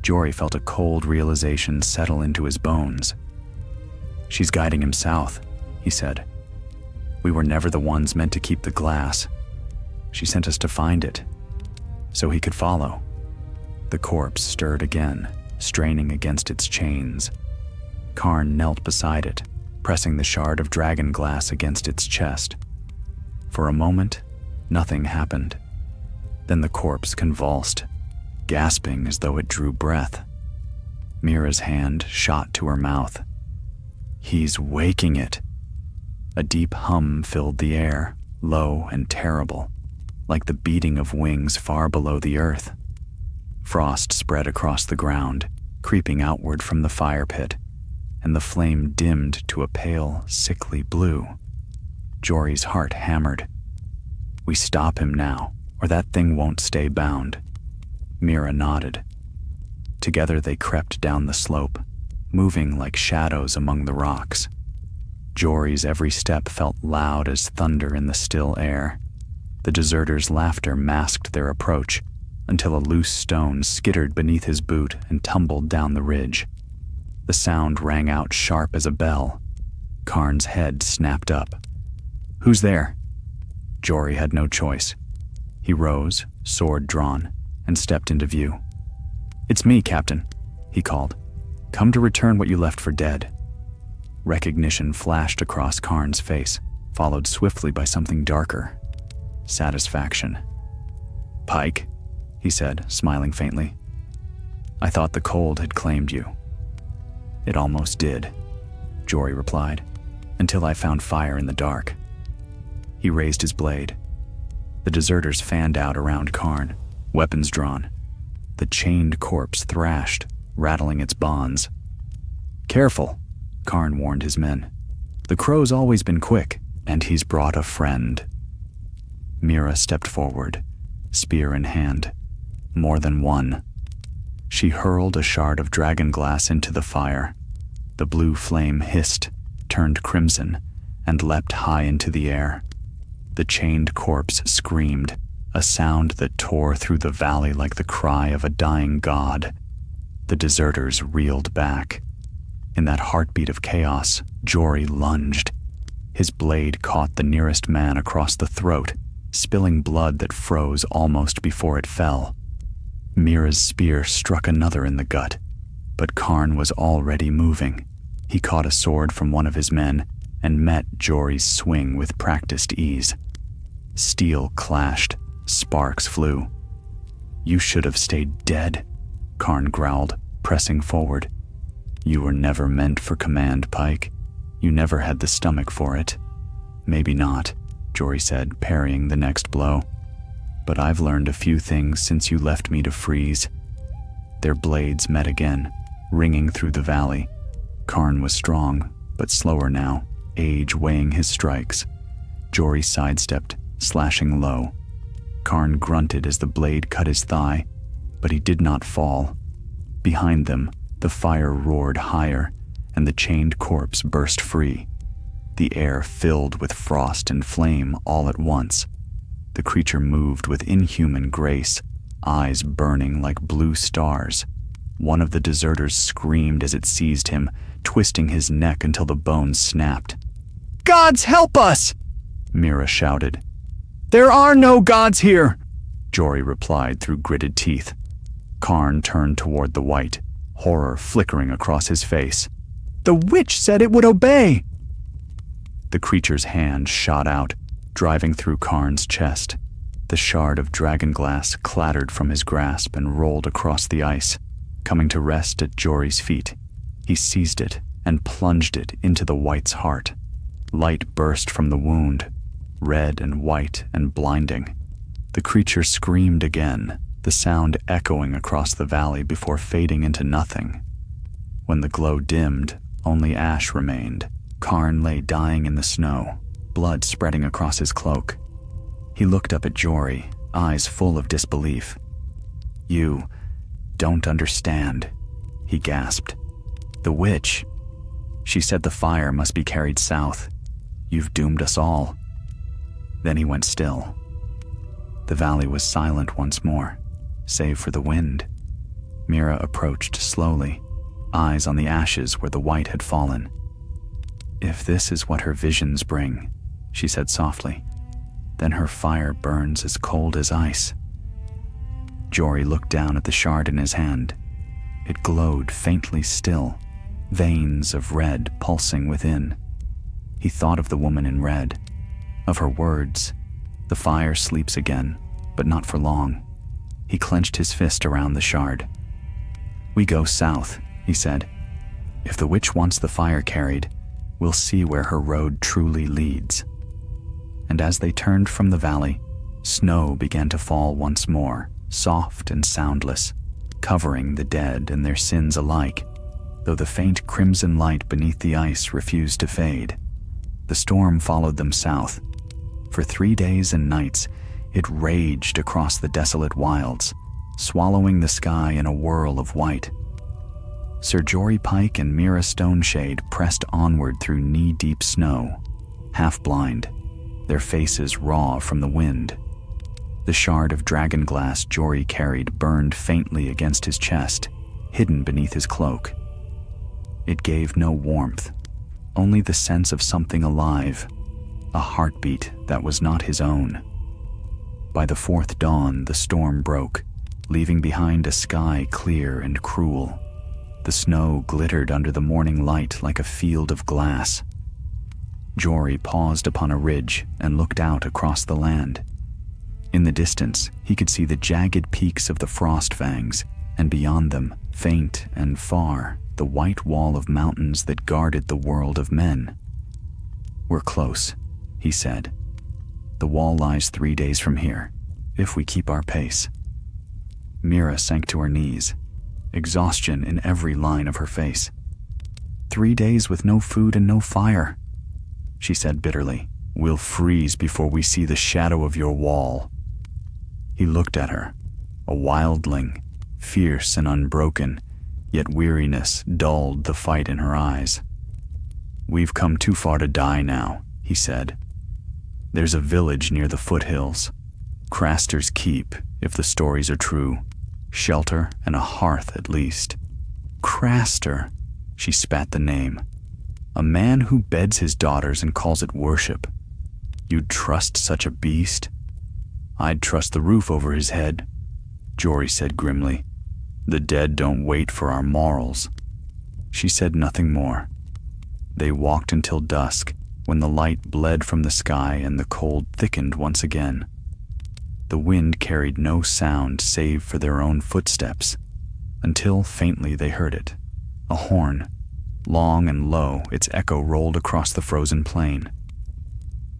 Jory felt a cold realization settle into his bones. She's guiding him south, he said. We were never the ones meant to keep the glass. She sent us to find it, so he could follow. The corpse stirred again, straining against its chains. Karn knelt beside it, pressing the shard of Dragonglass against its chest. For a moment, nothing happened. Then the corpse convulsed, gasping as though it drew breath. Mira's hand shot to her mouth. He's waking it. A deep hum filled the air, low and terrible, like the beating of wings far below the earth. Frost spread across the ground, creeping outward from the fire pit, and the flame dimmed to a pale, sickly blue. Jory's heart hammered. We stop him now, or that thing won't stay bound. Mira nodded. Together they crept down the slope, moving like shadows among the rocks. Jory's every step felt loud as thunder in the still air. The deserters' laughter masked their approach, until a loose stone skittered beneath his boot and tumbled down the ridge. The sound rang out sharp as a bell. Karn's head snapped up. "Who's there?" Jory had no choice. He rose, sword drawn, and stepped into view. "It's me, Captain," he called. "Come to return what you left for dead." Recognition flashed across Karn's face, followed swiftly by something darker. Satisfaction. "Pike," he said, smiling faintly. "I thought the cold had claimed you." "It almost did," Jory replied, "until I found fire in the dark." He raised his blade. The deserters fanned out around Karn, weapons drawn. The chained corpse thrashed, rattling its bonds. "Careful," Karn warned his men. "The crow's always been quick, and he's brought a friend." Mira stepped forward, spear in hand. More than one. She hurled a shard of dragonglass into the fire. The blue flame hissed, turned crimson, and leapt high into the air. The chained corpse screamed, a sound that tore through the valley like the cry of a dying god. The deserters reeled back. In that heartbeat of chaos, Jory lunged. His blade caught the nearest man across the throat, spilling blood that froze almost before it fell. Mira's spear struck another in the gut, but Karn was already moving. He caught a sword from one of his men and met Jory's swing with practiced ease. Steel clashed, sparks flew. "You should have stayed dead," Karn growled, pressing forward. "You were never meant for command, Pike. You never had the stomach for it." "Maybe not," Jory said, parrying the next blow. "But I've learned a few things since you left me to freeze." Their blades met again, ringing through the valley. Karn was strong, but slower now, age weighing his strikes. Jory sidestepped, slashing low. Karn grunted as the blade cut his thigh, but he did not fall. Behind them, the fire roared higher, and the chained corpse burst free. The air filled with frost and flame all at once. The creature moved with inhuman grace, eyes burning like blue stars. One of the deserters screamed as it seized him, twisting his neck until the bones snapped. "Gods help us!" Mira shouted. "There are no gods here!" Jory replied through gritted teeth. Karn turned toward the white, horror flickering across his face. "The witch said it would obey!" The creature's hand shot out, driving through Karn's chest. The shard of dragonglass clattered from his grasp and rolled across the ice, coming to rest at Jory's feet. He seized it and plunged it into the white's heart. Light burst from the wound, red and white and blinding. The creature screamed again, the sound echoing across the valley before fading into nothing. When the glow dimmed, only ash remained. Karn lay dying in the snow, blood spreading across his cloak. He looked up at Jory, eyes full of disbelief. "You don't understand," he gasped. "The witch. She said the fire must be carried south. You've doomed us all." Then he went still. The valley was silent once more, save for the wind. Mira approached slowly, eyes on the ashes where the white had fallen. "If this is what her visions bring," she said softly, "then her fire burns as cold as ice." Jory looked down at the shard in his hand. It glowed faintly still, veins of red pulsing within. He thought of the woman in red, of her words. The fire sleeps again, but not for long. He clenched his fist around the shard. "We go south," he said. "If the witch wants the fire carried, we'll see where her road truly leads." And as they turned from the valley, snow began to fall once more, soft and soundless, covering the dead and their sins alike, though the faint crimson light beneath the ice refused to fade. The storm followed them south. For 3 days and nights, it raged across the desolate wilds, swallowing the sky in a whirl of white. Sir Jory Pike and Mira Stoneshade pressed onward through knee-deep snow, half blind, their faces raw from the wind. The shard of dragonglass Jory carried burned faintly against his chest, hidden beneath his cloak. It gave no warmth, only the sense of something alive, a heartbeat that was not his own. By the fourth dawn, the storm broke, leaving behind a sky clear and cruel. The snow glittered under the morning light like a field of glass. Jory paused upon a ridge and looked out across the land. In the distance, he could see the jagged peaks of the Frost Fangs, and beyond them, faint and far, the white wall of mountains that guarded the world of men. "We're close," he said. "The wall lies 3 days from here, if we keep our pace." Mira sank to her knees, exhaustion in every line of her face. 3 days with no food and no fire," she said bitterly. "We'll freeze before we see the shadow of your wall." He looked at her, a wildling, fierce and unbroken, yet weariness dulled the fight in her eyes. "We've come too far to die now," he said. "There's a village near the foothills. Craster's Keep, if the stories are true. Shelter and a hearth at least." "Craster," she spat the name. "A man who beds his daughters and calls it worship. You'd trust such a beast?" "I'd trust the roof over his head," Jory said grimly. "The dead don't wait for our morals." She said nothing more. They walked until dusk, when the light bled from the sky and the cold thickened once again. The wind carried no sound save for their own footsteps, until faintly they heard it. A horn. Long and low, its echo rolled across the frozen plain.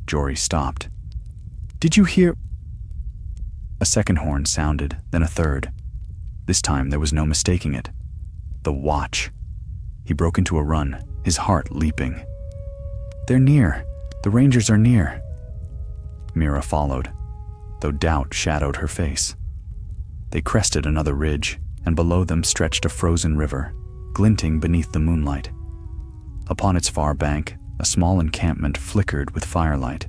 Jory stopped. "Did you hear—" A second horn sounded, then a third. This time there was no mistaking it. The Watch. He broke into a run, his heart leaping. "They're near. The Rangers are near." Mira followed, though doubt shadowed her face. They crested another ridge, and below them stretched a frozen river, glinting beneath the moonlight. Upon its far bank, a small encampment flickered with firelight,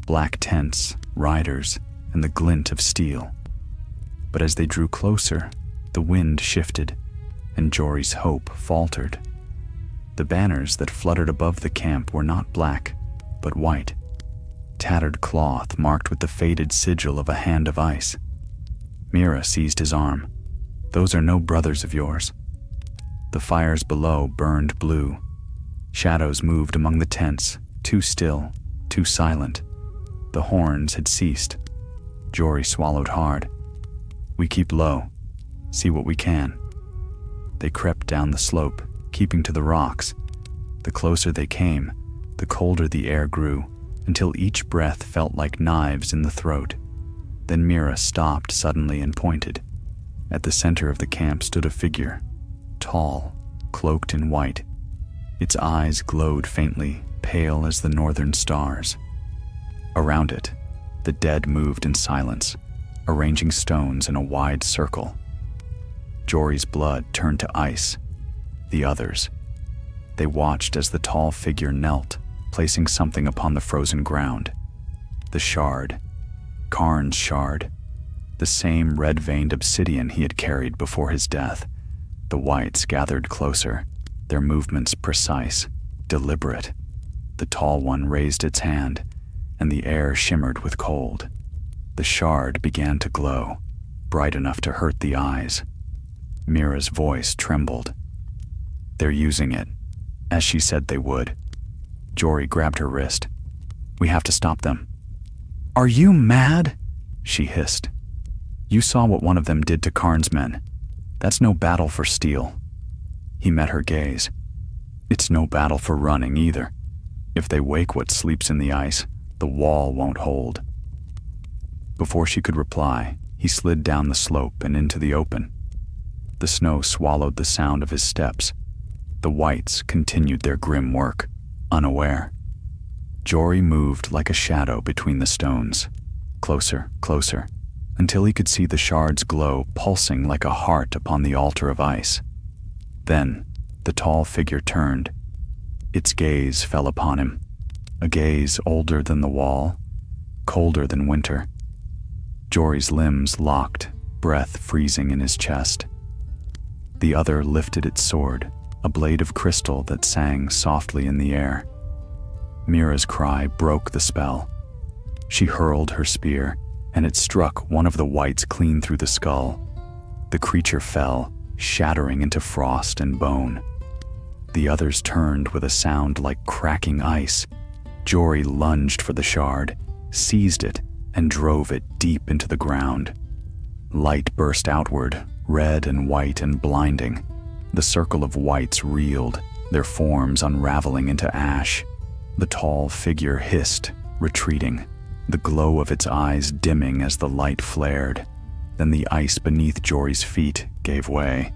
black tents, riders, and the glint of steel. But as they drew closer, the wind shifted, and Jory's hope faltered. The banners that fluttered above the camp were not black, but white, tattered cloth marked with the faded sigil of a hand of ice. Mira seized his arm. "Those are no brothers of yours." The fires below burned blue. Shadows moved among the tents, too still, too silent. The horns had ceased. Jory swallowed hard. "We keep low. See what we can." They crept down the slope, keeping to the rocks. The closer they came, the colder the air grew, until each breath felt like knives in the throat. Then Mira stopped suddenly and pointed. At the center of the camp stood a figure, tall, cloaked in white. Its eyes glowed faintly, pale as the northern stars. Around it, the dead moved in silence, arranging stones in a wide circle. Jory's blood turned to ice. The others. They watched as the tall figure knelt, placing something upon the frozen ground. The shard. Karn's shard. The same red-veined obsidian he had carried before his death. The whites gathered closer, their movements precise, deliberate. The tall one raised its hand, and the air shimmered with cold. The shard began to glow, bright enough to hurt the eyes. Mira's voice trembled. "They're using it, as she said they would." Jory grabbed her wrist. "We have to stop them." "Are you mad?" she hissed. "You saw what one of them did to Karn's men. That's no battle for steel." He met her gaze. "It's no battle for running either. If they wake what sleeps in the ice, the wall won't hold." Before she could reply, he slid down the slope and into the open. The snow swallowed the sound of his steps. The whites continued their grim work, unaware. Jory moved like a shadow between the stones, closer, closer, until he could see the shard's glow pulsing like a heart upon the altar of ice. Then, the tall figure turned. Its gaze fell upon him, a gaze older than the wall, colder than winter. Jory's limbs locked, breath freezing in his chest. The other lifted its sword, a blade of crystal that sang softly in the air. Mira's cry broke the spell. She hurled her spear, and it struck one of the whites clean through the skull. The creature fell, shattering into frost and bone. The others turned with a sound like cracking ice. Jory lunged for the shard, seized it, and drove it deep into the ground. Light burst outward, red and white and blinding. The circle of whites reeled, their forms unraveling into ash. The tall figure hissed, retreating, the glow of its eyes dimming as the light flared. Then the ice beneath Jory's feet gave way.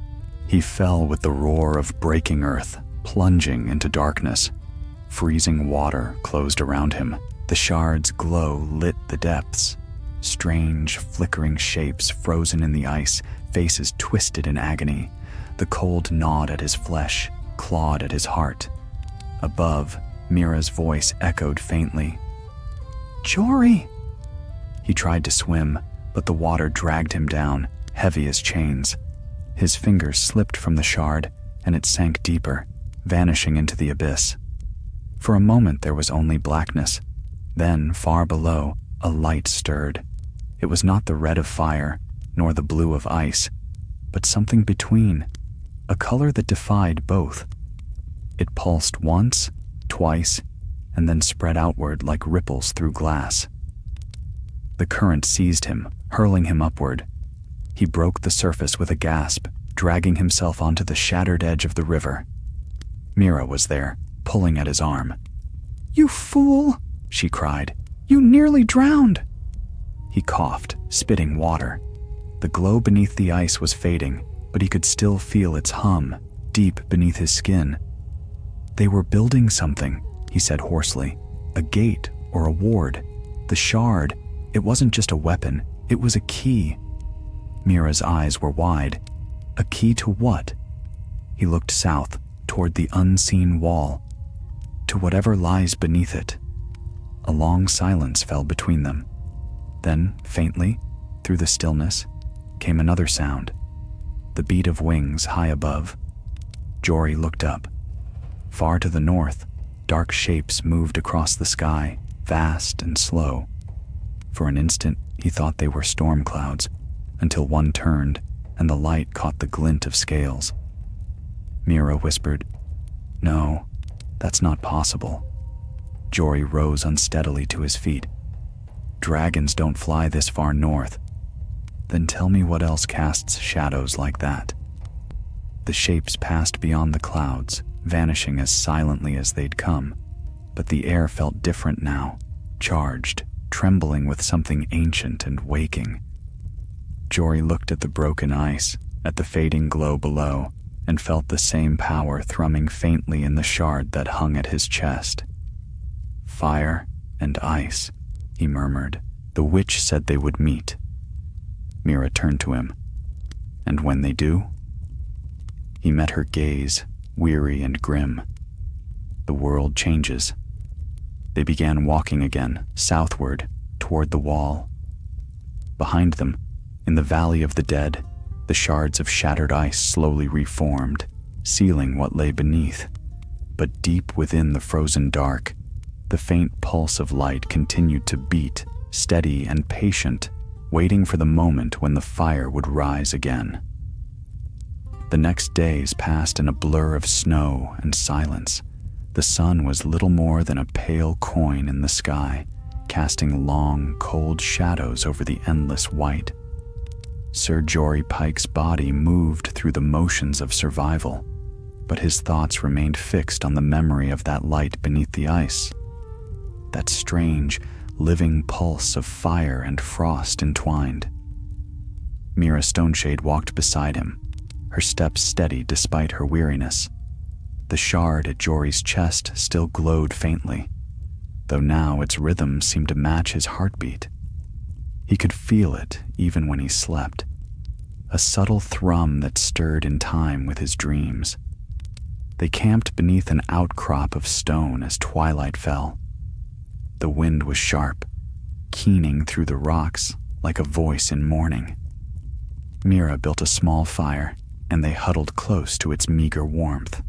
He fell with the roar of breaking earth, plunging into darkness. Freezing water closed around him. The shard's glow lit the depths. Strange, flickering shapes frozen in the ice, faces twisted in agony. The cold gnawed at his flesh, clawed at his heart. Above, Mira's voice echoed faintly. "Jory!" He tried to swim, but the water dragged him down, heavy as chains. His fingers slipped from the shard, and it sank deeper, vanishing into the abyss. For a moment there was only blackness. Then, far below, a light stirred. It was not the red of fire, nor the blue of ice, but something between, a color that defied both. It pulsed once, twice, and then spread outward like ripples through glass. The current seized him, hurling him upward. He broke the surface with a gasp, dragging himself onto the shattered edge of the river. Mira was there, pulling at his arm. "You fool!" she cried. "You nearly drowned!" He coughed, spitting water. The glow beneath the ice was fading, but he could still feel its hum, deep beneath his skin. "They were building something," he said hoarsely. "A gate or a ward. The shard, it wasn't just a weapon, it was a key." Mira's eyes were wide. A key to what? He looked south, toward the unseen wall, to whatever lies beneath it. A long silence fell between them. Then, faintly, through the stillness, came another sound, the beat of wings high above. Jory looked up. Far to the north, dark shapes moved across the sky, vast and slow. For an instant, he thought they were storm clouds, until one turned, and the light caught the glint of scales. Mira whispered, "No, that's not possible." Jory rose unsteadily to his feet. "Dragons don't fly this far north." "Then tell me what else casts shadows like that." The shapes passed beyond the clouds, vanishing as silently as they'd come, but the air felt different now, charged, trembling with something ancient and waking. Jory looked at the broken ice, at the fading glow below, and felt the same power thrumming faintly in the shard that hung at his chest. "Fire and ice," he murmured. "The witch said they would meet." Mira turned to him. "And when they do?" He met her gaze, weary and grim. "The world changes." They began walking again, southward, toward the wall. Behind them, in the Valley of the Dead, the shards of shattered ice slowly reformed, sealing what lay beneath. But deep within the frozen dark, the faint pulse of light continued to beat, steady and patient, waiting for the moment when the fire would rise again. The next days passed in a blur of snow and silence. The sun was little more than a pale coin in the sky, casting long, cold shadows over the endless white. Sir Jory Pike's body moved through the motions of survival, but his thoughts remained fixed on the memory of that light beneath the ice. That strange, living pulse of fire and frost entwined. Mira Stoneshade walked beside him, her steps steady despite her weariness. The shard at Jory's chest still glowed faintly, though now its rhythm seemed to match his heartbeat. He could feel it even when he slept, a subtle thrum that stirred in time with his dreams. They camped beneath an outcrop of stone as twilight fell. The wind was sharp, keening through the rocks like a voice in mourning. Mira built a small fire, and they huddled close to its meager warmth.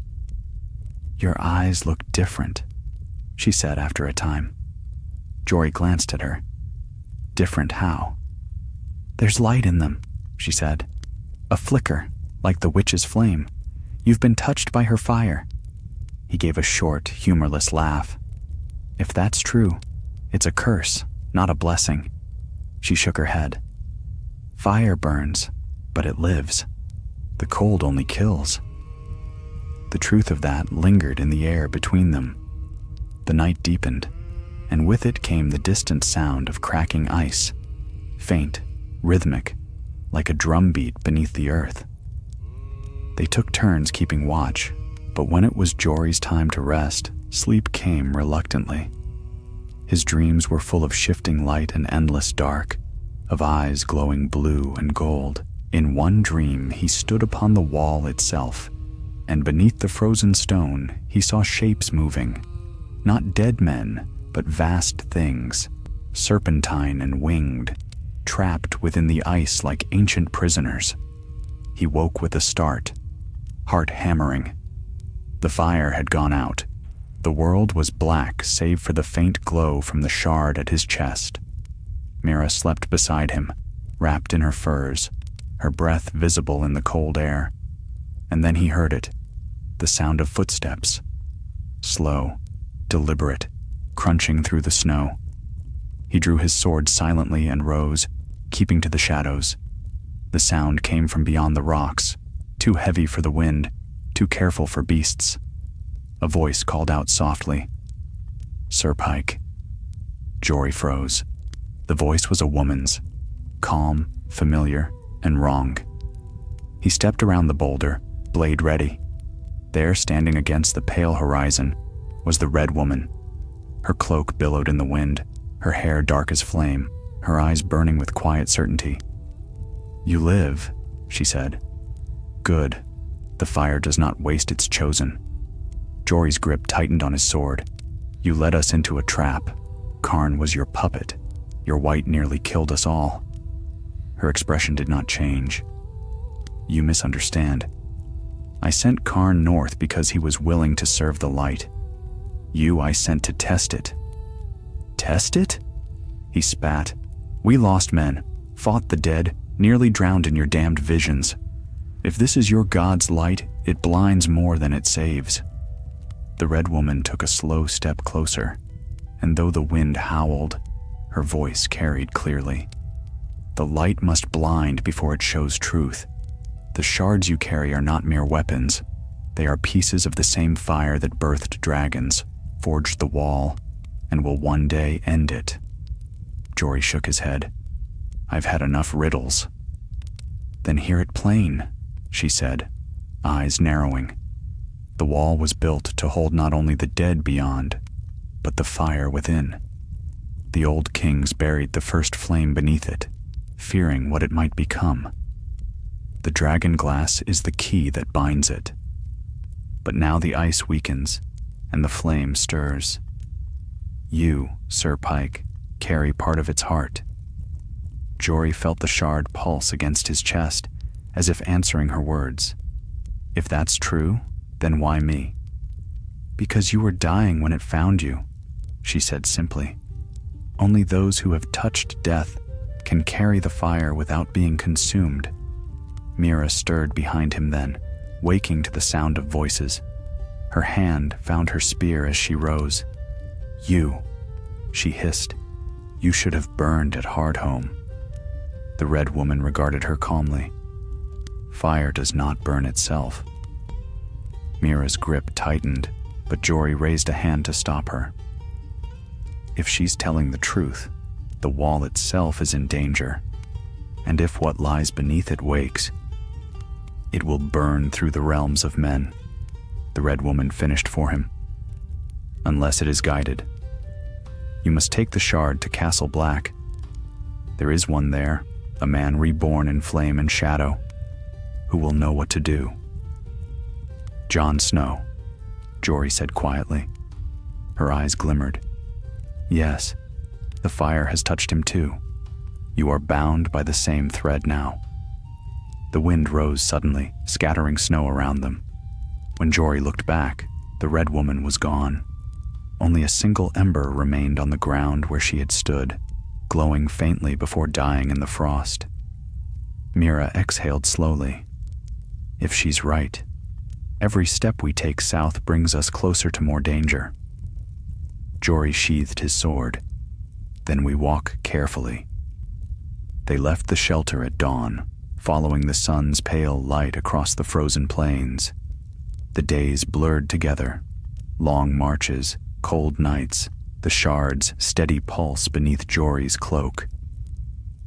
"Your eyes look different," she said after a time. Jory glanced at her. "Different how?" "There's light in them," she said. "A flicker, like the witch's flame. You've been touched by her fire." He gave a short, humorless laugh. "If that's true, it's a curse, not a blessing." She shook her head. "Fire burns, but it lives. The cold only kills." The truth of that lingered in the air between them. The night deepened, and with it came the distant sound of cracking ice, faint, rhythmic, like a drumbeat beneath the earth. They took turns keeping watch, but when it was Jory's time to rest, sleep came reluctantly. His dreams were full of shifting light and endless dark, of eyes glowing blue and gold. In one dream, he stood upon the wall itself, and beneath the frozen stone, he saw shapes moving. Not dead men, but vast things, serpentine and winged, trapped within the ice like ancient prisoners. He woke with a start, heart hammering. The fire had gone out. The world was black save for the faint glow from the shard at his chest. Mira slept beside him, wrapped in her furs, her breath visible in the cold air. And then he heard it, the sound of footsteps, slow, deliberate, crunching through the snow. He drew his sword silently and rose, keeping to the shadows. The sound came from beyond the rocks, too heavy for the wind, too careful for beasts. A voice called out softly, "Sir Pike." Jory froze. The voice was a woman's, calm, familiar, and wrong. He stepped around the boulder, blade ready. There, standing against the pale horizon, was the Red Woman. Her cloak billowed in the wind, her hair dark as flame, her eyes burning with quiet certainty. "You live," she said. "Good. The fire does not waste its chosen." Jory's grip tightened on his sword. "You led us into a trap. Karn was your puppet. Your white nearly killed us all." Her expression did not change. "You misunderstand. I sent Karn north because he was willing to serve the light. You I sent to test it." "Test it?" He spat. "We lost men, fought the dead, nearly drowned in your damned visions. If this is your God's light, it blinds more than it saves." The Red Woman took a slow step closer, and though the wind howled, her voice carried clearly. "The light must blind before it shows truth. The shards you carry are not mere weapons. They are pieces of the same fire that birthed dragons, forged the wall, and will one day end it." Jory shook his head. "I've had enough riddles." "Then hear it plain," she said, eyes narrowing. "The wall was built to hold not only the dead beyond, but the fire within. The old kings buried the first flame beneath it, fearing what it might become. The Dragonglass is the key that binds it. But now the ice weakens, and the flame stirs. You, Sir Pike, carry part of its heart." Jory felt the shard pulse against his chest, as if answering her words. "If that's true, then why me?" "Because you were dying when it found you," she said simply. "Only those who have touched death can carry the fire without being consumed." Mira stirred behind him then, waking to the sound of voices. Her hand found her spear as she rose. "You," she hissed, "you should have burned at Hardhome." The Red Woman regarded her calmly. "Fire does not burn itself." Mira's grip tightened, but Jory raised a hand to stop her. "If she's telling the truth, the wall itself is in danger, and if what lies beneath it wakes, it will burn through the realms of men," the Red Woman finished for him. "Unless it is guided. You must take the shard to Castle Black. There is one there, a man reborn in flame and shadow, who will know what to do." "Jon Snow," Jory said quietly. Her eyes glimmered. "Yes, the fire has touched him too. You are bound by the same thread now." The wind rose suddenly, scattering snow around them. When Jory looked back, the Red Woman was gone. Only a single ember remained on the ground where she had stood, glowing faintly before dying in the frost. Mira exhaled slowly. If she's right, every step we take south brings us closer to more danger. Jory sheathed his sword. Then we walk carefully. They left the shelter at dawn, following the sun's pale light across the frozen plains. The days blurred together. Long marches, cold nights, the shard's steady pulse beneath Jory's cloak.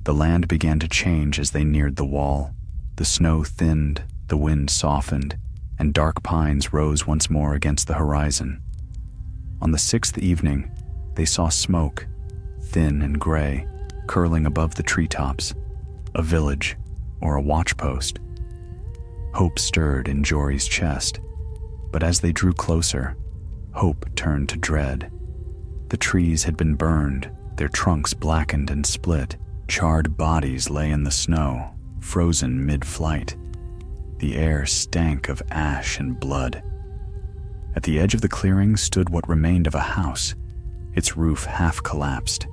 The land began to change as they neared the wall. The snow thinned, the wind softened, and dark pines rose once more against the horizon. On the 6th evening, they saw smoke, thin and gray, curling above the treetops, a village or a watchpost. Hope stirred in Jory's chest, but as they drew closer, hope turned to dread. The trees had been burned, their trunks blackened and split. Charred bodies lay in the snow, frozen mid-flight. The air stank of ash and blood. At the edge of the clearing stood what remained of a house, its roof half collapsed.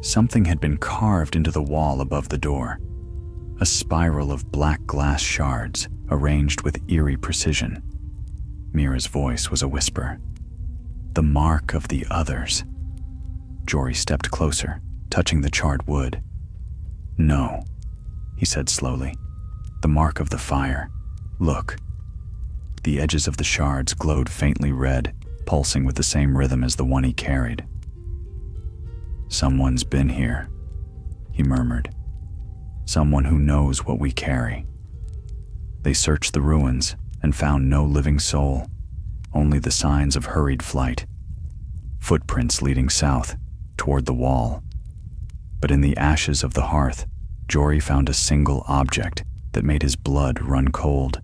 Something had been carved into the wall above the door, a spiral of black glass shards arranged with eerie precision. Mira's voice was a whisper. The mark of the others. Jory stepped closer, touching the charred wood. "No," he said slowly. "The mark of the fire. Look." The edges of the shards glowed faintly red, pulsing with the same rhythm as the one he carried. "Someone's been here," he murmured. "Someone who knows what we carry." They searched the ruins and found no living soul, only the signs of hurried flight. Footprints leading south, toward the wall. But in the ashes of the hearth, Jory found a single object that made his blood run cold.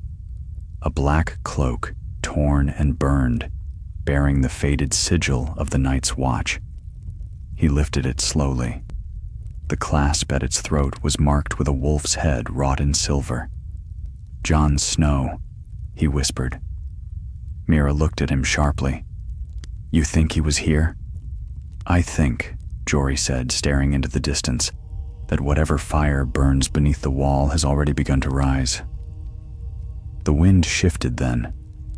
A black cloak, torn and burned, bearing the faded sigil of the night's watch. He lifted it slowly. The clasp at its throat was marked with a wolf's head wrought in silver. "Jon Snow," he whispered. Mira looked at him sharply. "You think he was here?" "I think," Jory said, staring into the distance, "that whatever fire burns beneath the wall has already begun to rise." The wind shifted then,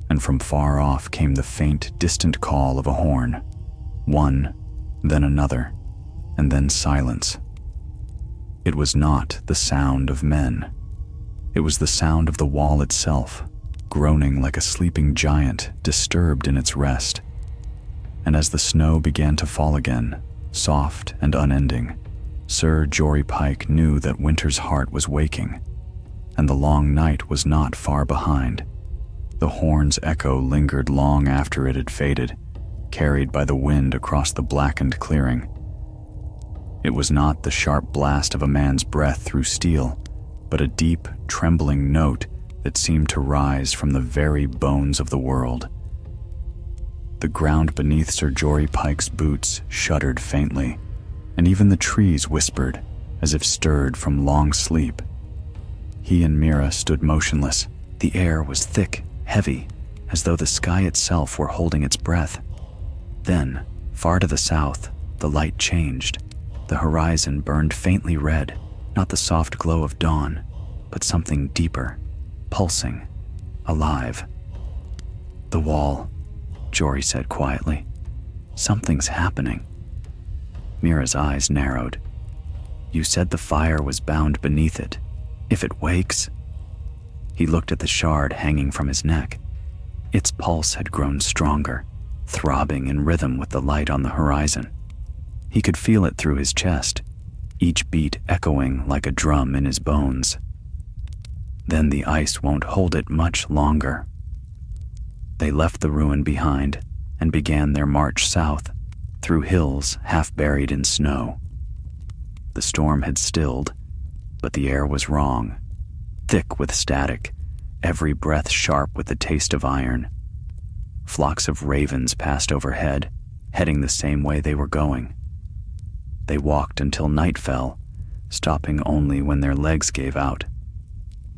and from far off came the faint, distant call of a horn. One, then another, and then silence. It was not the sound of men. It was the sound of the wall itself, groaning like a sleeping giant disturbed in its rest. And as the snow began to fall again, soft and unending, Sir Jory Pike knew that winter's heart was waking, and the long night was not far behind. The horn's echo lingered long after it had faded, carried by the wind across the blackened clearing. It was not the sharp blast of a man's breath through steel, but a deep, trembling note that seemed to rise from the very bones of the world. The ground beneath Sir Jory Pike's boots shuddered faintly, and even the trees whispered, as if stirred from long sleep. He and Mira stood motionless. The air was thick, heavy, as though the sky itself were holding its breath. Then, far to the south, the light changed. The horizon burned faintly red, not the soft glow of dawn, but something deeper, pulsing, alive. "The wall," Jory said quietly. "Something's happening." Mira's eyes narrowed. "You said the fire was bound beneath it. If it wakes..." He looked at the shard hanging from his neck. Its pulse had grown stronger, throbbing in rhythm with the light on the horizon. He could feel it through his chest, each beat echoing like a drum in his bones. "Then the ice won't hold it much longer." They left the ruin behind and began their march south, through hills half buried in snow. The storm had stilled, but the air was wrong, thick with static, every breath sharp with the taste of iron. Flocks of ravens passed overhead, heading the same way they were going. They walked until night fell, stopping only when their legs gave out.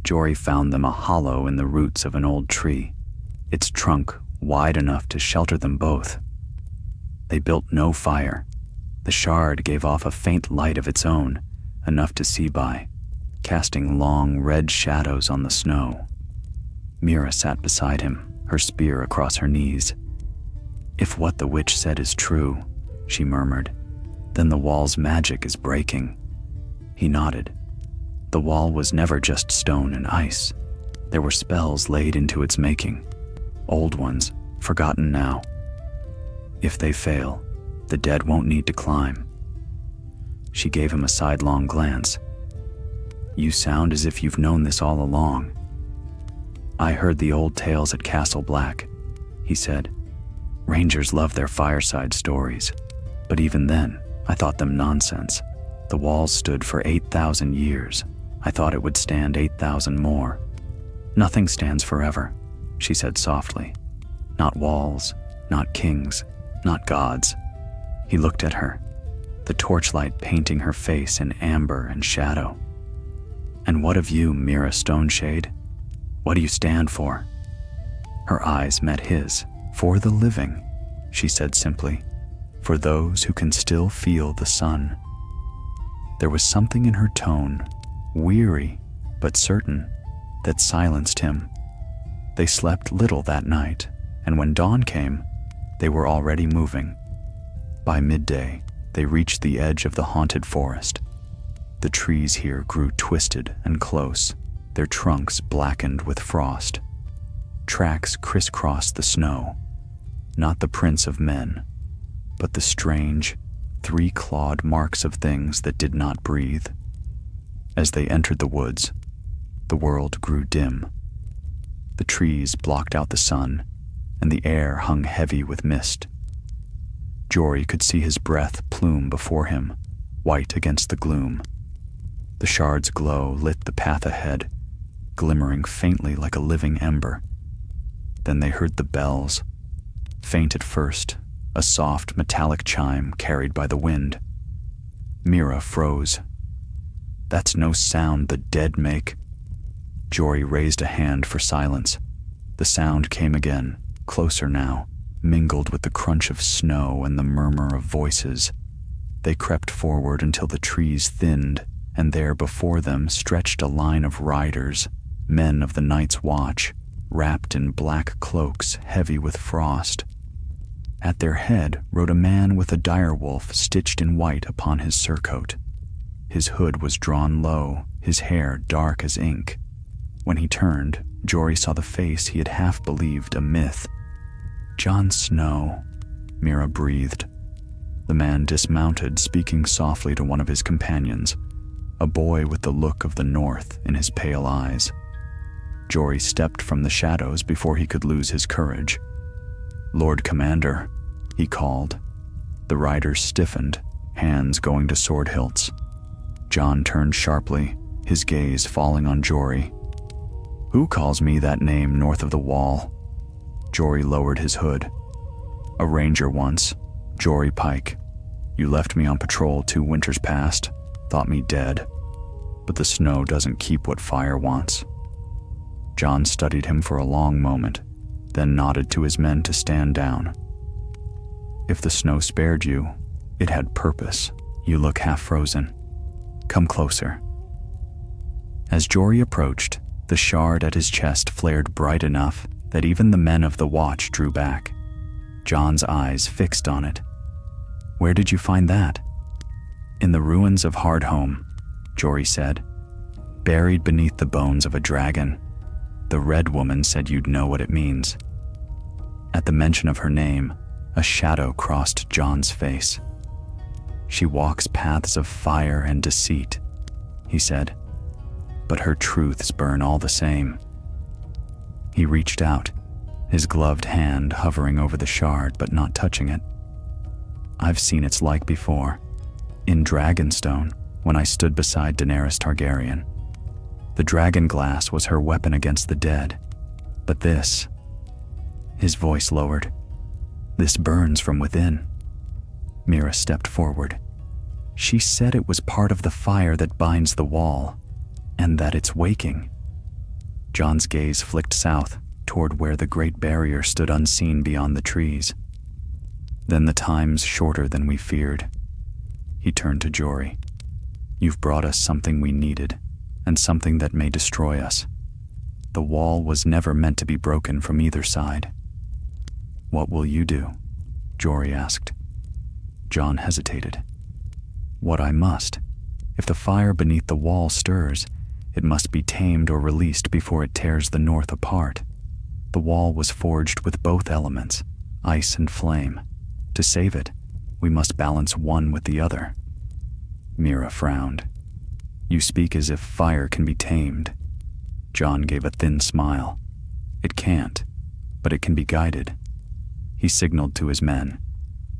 Jory found them a hollow in the roots of an old tree, its trunk wide enough to shelter them both. They built no fire. The shard gave off a faint light of its own, enough to see by, casting long red shadows on the snow. Mira sat beside him, her spear across her knees. "If what the witch said is true," she murmured, "then the wall's magic is breaking." He nodded. The wall was never just stone and ice. There were spells laid into its making, old ones, forgotten now. If they fail, the dead won't need to climb. She gave him a sidelong glance. "You sound as if you've known this all along." "I heard the old tales at Castle Black," he said. "Rangers love their fireside stories, but even then, I thought them nonsense. The walls stood for 8,000 years. I thought it would stand 8,000 more. Nothing stands forever," she said softly. "Not walls, not kings, not gods." He looked at her, the torchlight painting her face in amber and shadow. "And what of you, Mira Stoneshade? What do you stand for?" Her eyes met his. "For the living," she said simply. "For those who can still feel the sun." There was something in her tone, weary but certain, that silenced him. They slept little that night, and when dawn came, they were already moving. By midday, they reached the edge of the haunted forest. The trees here grew twisted and close, their trunks blackened with frost. Tracks crisscrossed the snow, not the prints of men, but the strange, three-clawed marks of things that did not breathe. As they entered the woods, the world grew dim. The trees blocked out the sun, and the air hung heavy with mist. Jory could see his breath plume before him, white against the gloom. The shard's glow lit the path ahead, glimmering faintly like a living ember. Then they heard the bells, faint at first, a soft metallic chime carried by the wind. Mira froze. "That's no sound the dead make." Jory raised a hand for silence. The sound came again, closer now, mingled with the crunch of snow and the murmur of voices. They crept forward until the trees thinned, and there before them stretched a line of riders, men of the night's watch, wrapped in black cloaks heavy with frost. At their head rode a man with a direwolf stitched in white upon his surcoat. His hood was drawn low, his hair dark as ink. When he turned, Jory saw the face he had half believed a myth. "Jon Snow," Mira breathed. The man dismounted, speaking softly to one of his companions, a boy with the look of the North in his pale eyes. Jory stepped from the shadows before he could lose his courage. "Lord Commander," he called. The riders stiffened, hands going to sword hilts. Jon turned sharply, his gaze falling on Jory. "Who calls me that name north of the wall?" Jory lowered his hood. "A ranger once, Jory Pike. You left me on patrol 2 winters past, thought me dead. But the snow doesn't keep what fire wants." Jon studied him for a long moment, then nodded to his men to stand down. "If the snow spared you, it had purpose. You look half frozen. Come closer." As Jory approached, the shard at his chest flared bright enough that even the men of the watch drew back. Jon's eyes fixed on it. "Where did you find that?" "In the ruins of Hardhome," Jory said. "Buried beneath the bones of a dragon. The Red Woman said you'd know what it means." At the mention of her name, a shadow crossed Jon's face. "She walks paths of fire and deceit," he said, "but her truths burn all the same." He reached out, his gloved hand hovering over the shard but not touching it. "I've seen its like before, in Dragonstone, when I stood beside Daenerys Targaryen. The Dragonglass was her weapon against the dead, but this," his voice lowered, "this burns from within." Mira stepped forward. She said it was part of the fire that binds the wall, and that it's waking. John's gaze flicked south, toward where the great barrier stood unseen beyond the trees. Then the time's shorter than we feared. He turned to Jory. You've brought us something we needed, and something that may destroy us. The wall was never meant to be broken from either side. What will you do? Jory asked. John hesitated. What I must. If the fire beneath the wall stirs, it must be tamed or released before it tears the north apart. The wall was forged with both elements, ice and flame. To save it, we must balance one with the other. Mira frowned. You speak as if fire can be tamed. John gave a thin smile. It can't, but it can be guided. He signaled to his men.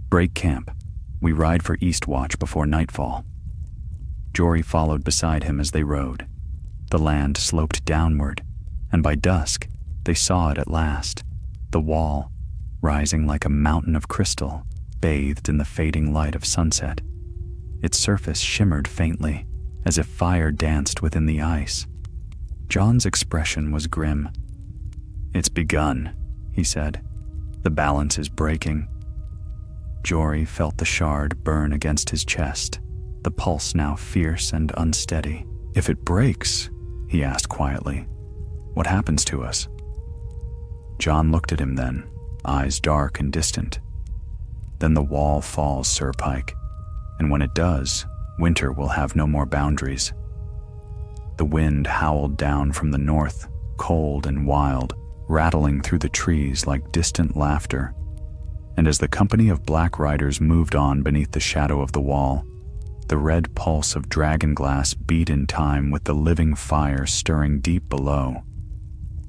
Break camp. We ride for Eastwatch before nightfall. Jory followed beside him as they rode. The land sloped downward, and by dusk, they saw it at last. The wall, rising like a mountain of crystal, bathed in the fading light of sunset. Its surface shimmered faintly, as if fire danced within the ice. John's expression was grim. It's begun, he said. The balance is breaking. Jory felt the shard burn against his chest, the pulse now fierce and unsteady. If it breaks, he asked quietly, what happens to us? John looked at him then, eyes dark and distant. Then the wall falls, Sir Pike, and when it does, winter will have no more boundaries. The wind howled down from the north, cold and wild, rattling through the trees like distant laughter. And as the company of black riders moved on beneath the shadow of the wall, the red pulse of Dragonglass beat in time with the living fire stirring deep below.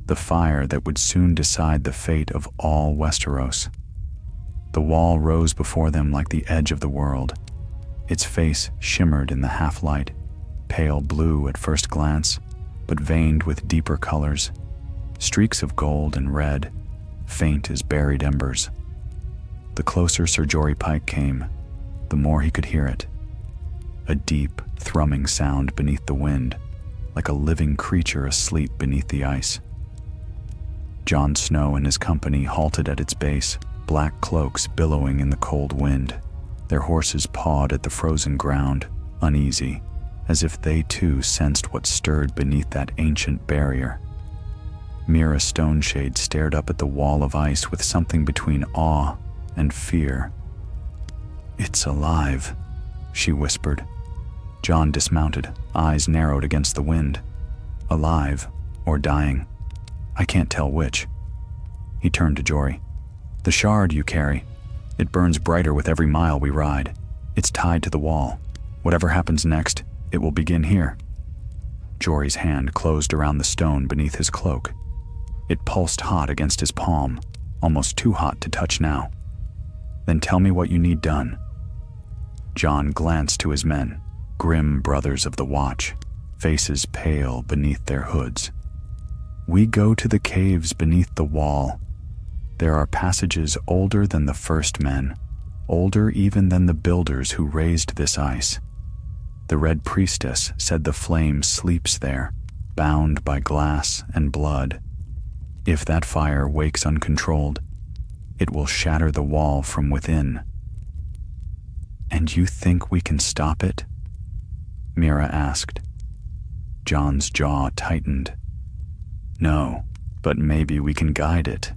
The fire that would soon decide the fate of all Westeros. The wall rose before them like the edge of the world. Its face shimmered in the half-light, pale blue at first glance, but veined with deeper colors, streaks of gold and red, faint as buried embers. The closer Sir Jory Pike came, the more he could hear it. A deep, thrumming sound beneath the wind, like a living creature asleep beneath the ice. Jon Snow and his company halted at its base, black cloaks billowing in the cold wind. Their horses pawed at the frozen ground, uneasy, as if they too sensed what stirred beneath that ancient barrier. Mira Stoneshade stared up at the wall of ice with something between awe and fear. "It's alive," she whispered. Jon dismounted, eyes narrowed against the wind. Alive or dying. I can't tell which. He turned to Jory. "The shard you carry. It burns brighter with every mile we ride. It's tied to the wall. Whatever happens next, it will begin here." Jory's hand closed around the stone beneath his cloak. It pulsed hot against his palm, almost too hot to touch now. "Then tell me what you need done." Jon glanced to his men, grim brothers of the watch, faces pale beneath their hoods. "We go to the caves beneath the wall. There are passages older than the first men, older even than the builders who raised this ice. The Red Priestess said the flame sleeps there, bound by glass and blood. If that fire wakes uncontrolled, it will shatter the wall from within." "And you think we can stop it?" Mira asked. Jon's jaw tightened. "No, but maybe we can guide it."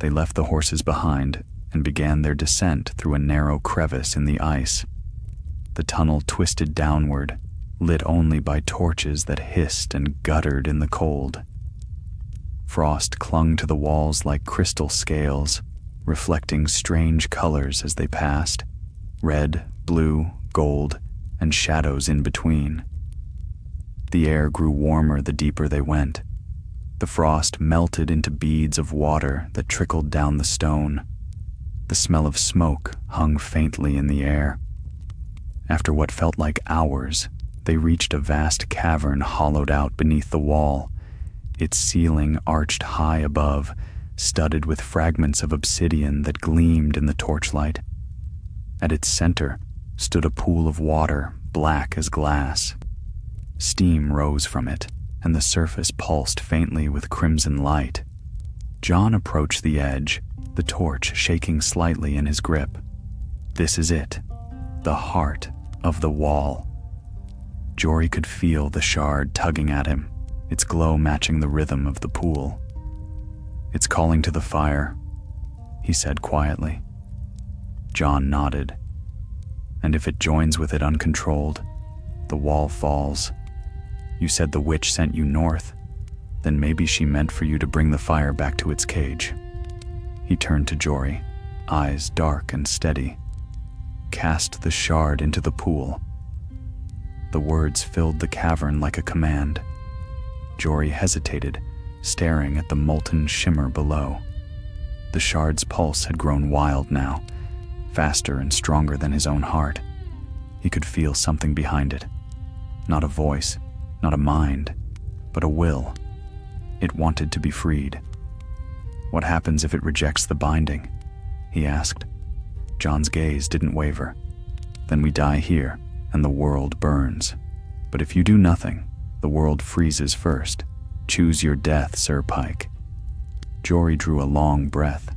They left the horses behind and began their descent through a narrow crevice in the ice. The tunnel twisted downward, lit only by torches that hissed and guttered in the cold. Frost clung to the walls like crystal scales, reflecting strange colors as they passed, red, blue, gold, and shadows in between. The air grew warmer the deeper they went. The frost melted into beads of water that trickled down the stone. The smell of smoke hung faintly in the air. After what felt like hours, they reached a vast cavern hollowed out beneath the wall, its ceiling arched high above, studded with fragments of obsidian that gleamed in the torchlight. At its center, stood a pool of water, black as glass. Steam rose from it, and the surface pulsed faintly with crimson light. Jon approached the edge, the torch shaking slightly in his grip. This is it, the heart of the wall. Jory could feel the shard tugging at him, its glow matching the rhythm of the pool. "It's calling to the fire," he said quietly. Jon nodded. "And if it joins with it uncontrolled, the wall falls. You said the witch sent you north. Then maybe she meant for you to bring the fire back to its cage." He turned to Jory, eyes dark and steady. "Cast the shard into the pool." The words filled the cavern like a command. Jory hesitated, staring at the molten shimmer below. The shard's pulse had grown wild now, faster and stronger than his own heart. He could feel something behind it. Not a voice, not a mind, but a will. It wanted to be freed. "What happens if it rejects the binding?" he asked. Jon's gaze didn't waver. "Then we die here, and the world burns. But if you do nothing, the world freezes first. Choose your death, Sir Pike." Jory drew a long breath.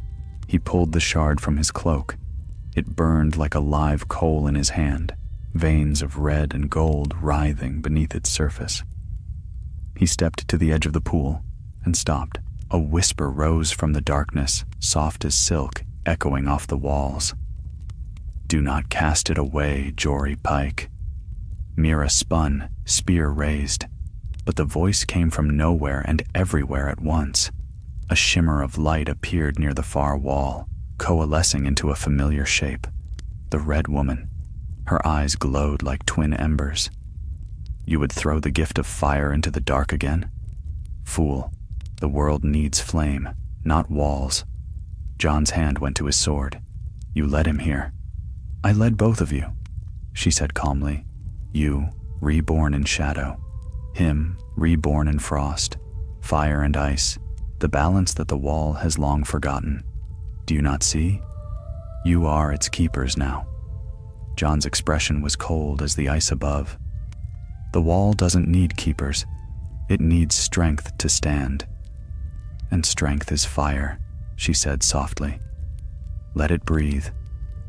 He pulled the shard from his cloak. It burned like a live coal in his hand, veins of red and gold writhing beneath its surface. He stepped to the edge of the pool and stopped. A whisper rose from the darkness, soft as silk, echoing off the walls. "Do not cast it away, Jory Pike." Mira spun, spear raised, but the voice came from nowhere and everywhere at once. A shimmer of light appeared near the far wall, coalescing into a familiar shape. The Red Woman. Her eyes glowed like twin embers. "You would throw the gift of fire into the dark again? Fool, the world needs flame, not walls." Jon's hand went to his sword. "You led him here." "I led both of you," she said calmly. "You, reborn in shadow. Him, reborn in frost, fire and ice, the balance that the wall has long forgotten. Do you not see? You are its keepers now." Jon's expression was cold as the ice above. "The wall doesn't need keepers. It needs strength to stand. And strength is fire," she said softly. "Let it breathe,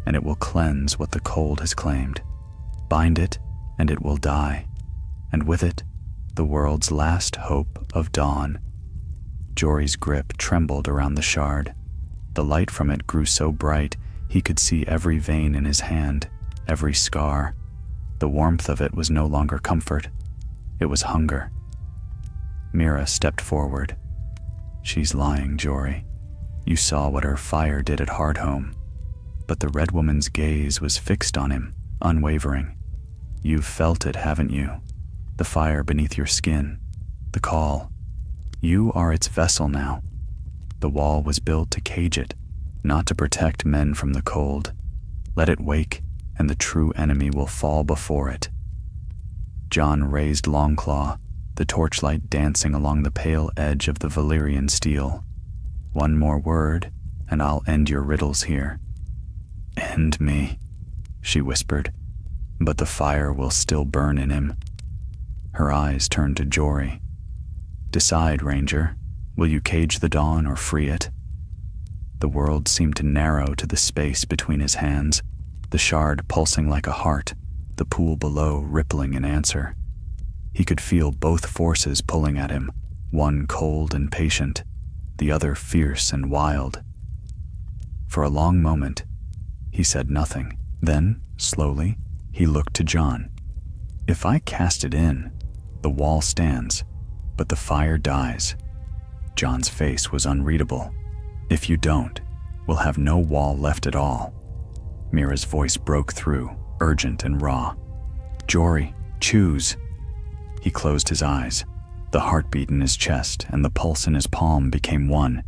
and it will cleanse what the cold has claimed. Bind it, and it will die, and with it, the world's last hope of dawn." Jory's grip trembled around the shard. The light from it grew so bright he could see every vein in his hand, every scar. The warmth of it was no longer comfort. It was hunger. Mira stepped forward. "She's lying, Jory. You saw what her fire did at Hardhome." But the Red Woman's gaze was fixed on him, unwavering. "You've felt it, haven't you? The fire beneath your skin, the call. You are its vessel now. The wall was built to cage it, not to protect men from the cold. Let it wake, and the true enemy will fall before it." Jon raised Longclaw, the torchlight dancing along the pale edge of the Valyrian steel. "One more word, and I'll end your riddles here." "End me," she whispered, "but the fire will still burn in him." Her eyes turned to Jory. "Decide, Ranger. Will you cage the dawn or free it?" The world seemed to narrow to the space between his hands, the shard pulsing like a heart, the pool below rippling in answer. He could feel both forces pulling at him, one cold and patient, the other fierce and wild. For a long moment, he said nothing. Then, slowly, he looked to Jon. "If I cast it in, the wall stands, but the fire dies." Jon's face was unreadable. "If you don't, we'll have no wall left at all." Mira's voice broke through, urgent and raw. "Jory, choose." He closed his eyes. The heartbeat in his chest and the pulse in his palm became one.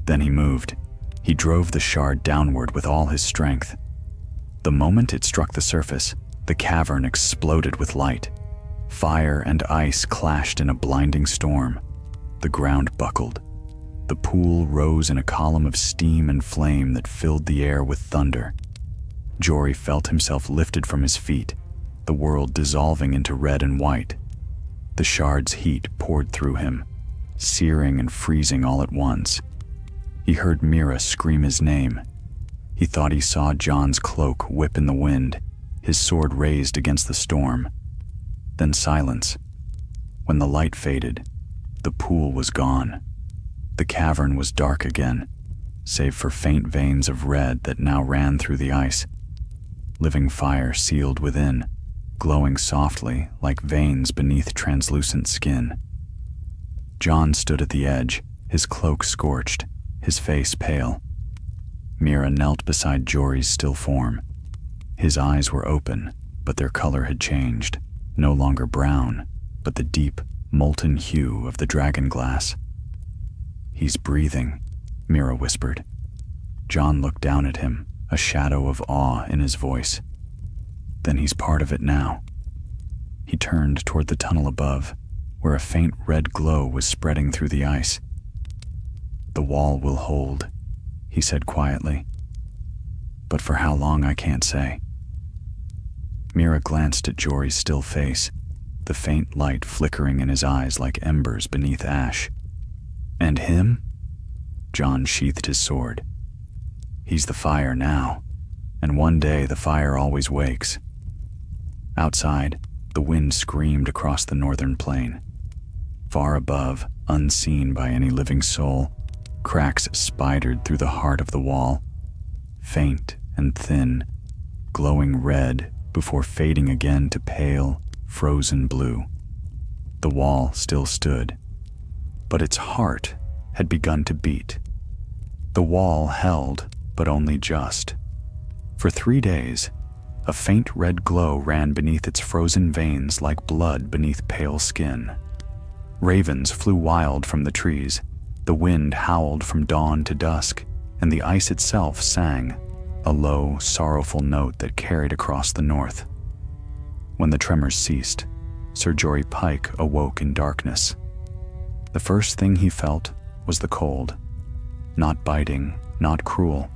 Then he moved. He drove the shard downward with all his strength. The moment it struck the surface, the cavern exploded with light. Fire and ice clashed in a blinding storm. The ground buckled. The pool rose in a column of steam and flame that filled the air with thunder. Jory felt himself lifted from his feet, the world dissolving into red and white. The shard's heat poured through him, searing and freezing all at once. He heard Mira scream his name. He thought he saw Jon's cloak whip in the wind, his sword raised against the storm. Then silence. When the light faded, the pool was gone. The cavern was dark again, save for faint veins of red that now ran through the ice. Living fire sealed within, glowing softly like veins beneath translucent skin. Jon stood at the edge, his cloak scorched, his face pale. Mira knelt beside Jory's still form. His eyes were open, but their color had changed, no longer brown, but the deep, molten hue of the Dragonglass. "He's breathing," Mira whispered. Jon looked down at him, a shadow of awe in his voice. "Then he's part of it now." He turned toward the tunnel above, where a faint red glow was spreading through the ice. "The wall will hold," he said quietly. "But for how long I can't say." Mira glanced at Jory's still face, the faint light flickering in his eyes like embers beneath ash. "And him?" Jon sheathed his sword. "He's the fire now, and one day the fire always wakes." Outside, the wind screamed across the northern plain. Far above, unseen by any living soul, cracks spidered through the heart of the wall, faint and thin, glowing red before fading again to pale, frozen blue. The wall still stood, but its heart had begun to beat. The wall held, but only just. For 3 days, a faint red glow ran beneath its frozen veins like blood beneath pale skin. Ravens flew wild from the trees, the wind howled from dawn to dusk, and the ice itself sang, a low, sorrowful note that carried across the north. When the tremors ceased, Sir Jory Pike awoke in darkness. The first thing he felt was the cold, not biting, not cruel,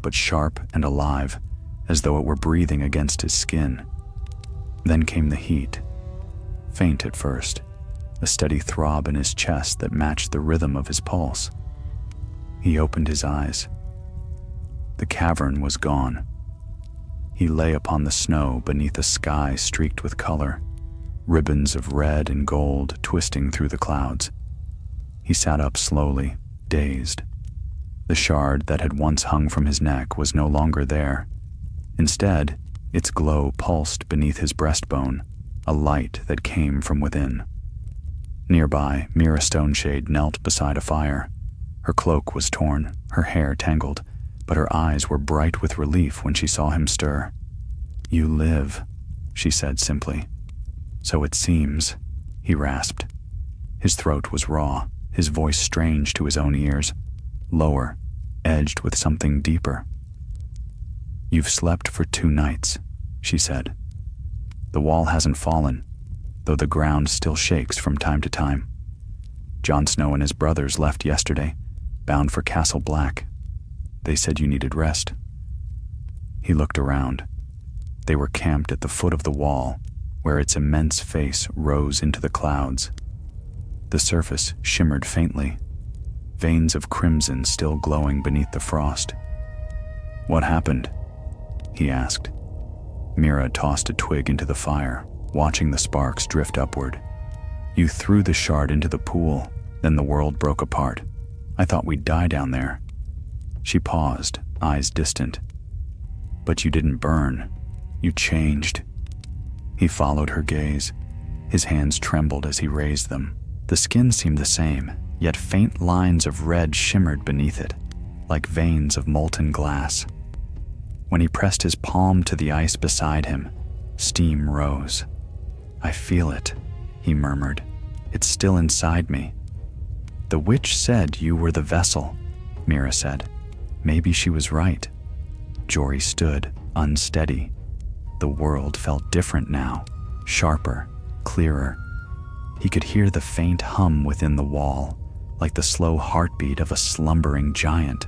but sharp and alive, as though it were breathing against his skin. Then came the heat, faint at first, a steady throb in his chest that matched the rhythm of his pulse. He opened his eyes. The cavern was gone. He lay upon the snow beneath a sky streaked with color, ribbons of red and gold twisting through the clouds. He sat up slowly, dazed. The shard that had once hung from his neck was no longer there. Instead, its glow pulsed beneath his breastbone, a light that came from within. Nearby, Mira Stoneshade knelt beside a fire. Her cloak was torn, her hair tangled, but her eyes were bright with relief when she saw him stir. "You live," she said simply. "So it seems," he rasped. His throat was raw, his voice strange to his own ears, lower, edged with something deeper. "You've slept for 2 nights," she said. "The wall hasn't fallen, though the ground still shakes from time to time. Jon Snow and his brothers left yesterday, bound for Castle Black. They said you needed rest." He looked around. They were camped at the foot of the wall, where its immense face rose into the clouds. The surface shimmered faintly, veins of crimson still glowing beneath the frost. "What happened?" he asked. Mira tossed a twig into the fire, watching the sparks drift upward. "You threw the shard into the pool, then the world broke apart. I thought we'd die down there." She paused, eyes distant. "But you didn't burn. You changed." He followed her gaze. His hands trembled as he raised them. The skin seemed the same, yet faint lines of red shimmered beneath it, like veins of molten glass. When he pressed his palm to the ice beside him, steam rose. "I feel it," he murmured. "It's still inside me." "The witch said you were the vessel," Mira said. Maybe she was right. Jory stood, unsteady. The world felt different now, sharper, clearer. He could hear the faint hum within the wall, like the slow heartbeat of a slumbering giant.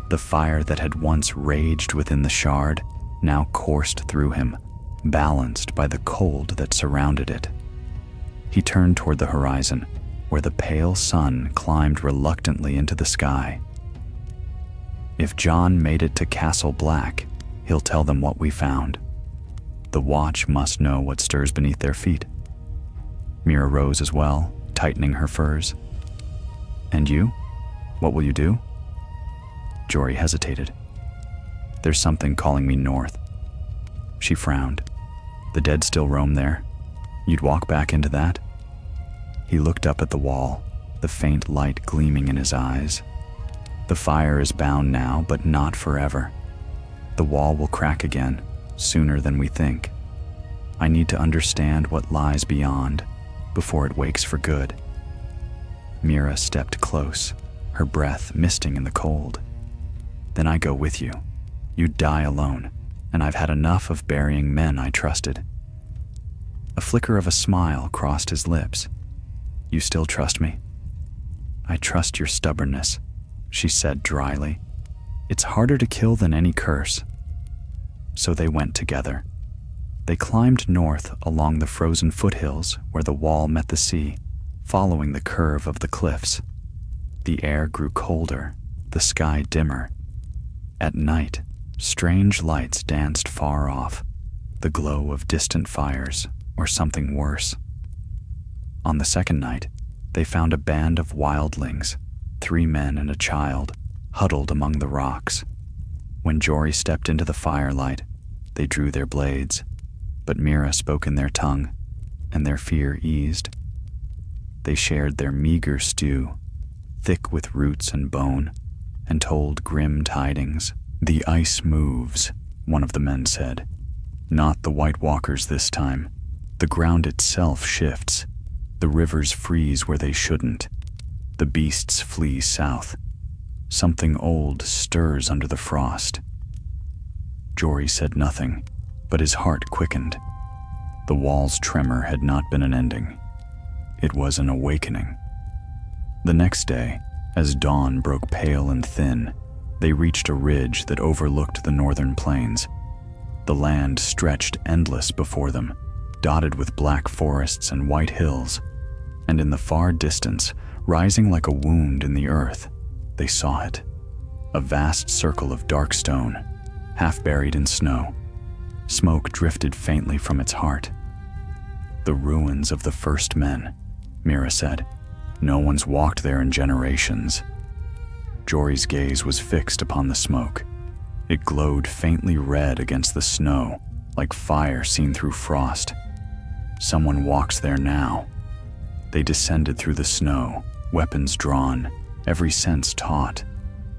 The fire that had once raged within the shard now coursed through him, balanced by the cold that surrounded it. He turned toward the horizon, where the pale sun climbed reluctantly into the sky. If Jon made it to Castle Black, he'll tell them what we found. The Watch must know what stirs beneath their feet. Mira rose as well, tightening her furs. And you? What will you do? Jory hesitated. There's something calling me north. She frowned. The dead still roam there? You'd walk back into that? He looked up at the wall, the faint light gleaming in his eyes. The fire is bound now, but not forever. The wall will crack again, sooner than we think. I need to understand what lies beyond before it wakes for good. Mira stepped close, her breath misting in the cold. Then I go with you. You die alone, and I've had enough of burying men I trusted. A flicker of a smile crossed his lips. You still trust me? I trust your stubbornness, she said dryly. It's harder to kill than any curse. So they went together. They climbed north along the frozen foothills where the wall met the sea, following the curve of the cliffs. The air grew colder, the sky dimmer. At night, strange lights danced far off, the glow of distant fires or something worse. On the second night, they found a band of wildlings, 3 men and a child, huddled among the rocks. When Jory stepped into the firelight, they drew their blades, but Mira spoke in their tongue, and their fear eased. They shared their meager stew, thick with roots and bone, and told grim tidings. The ice moves, one of the men said. Not the White Walkers this time. The ground itself shifts. The rivers freeze where they shouldn't. The beasts flee south. Something old stirs under the frost. Jory said nothing, but his heart quickened. The wall's tremor had not been an ending. It was an awakening. The next day, as dawn broke pale and thin, they reached a ridge that overlooked the northern plains. The land stretched endless before them, dotted with black forests and white hills. And in the far distance, rising like a wound in the earth, they saw it. A vast circle of dark stone, half buried in snow. Smoke drifted faintly from its heart. The ruins of the first men, Mira said. No one's walked there in generations. Jory's gaze was fixed upon the smoke. It glowed faintly red against the snow, like fire seen through frost. Someone walks there now. They descended through the snow, weapons drawn, every sense taut.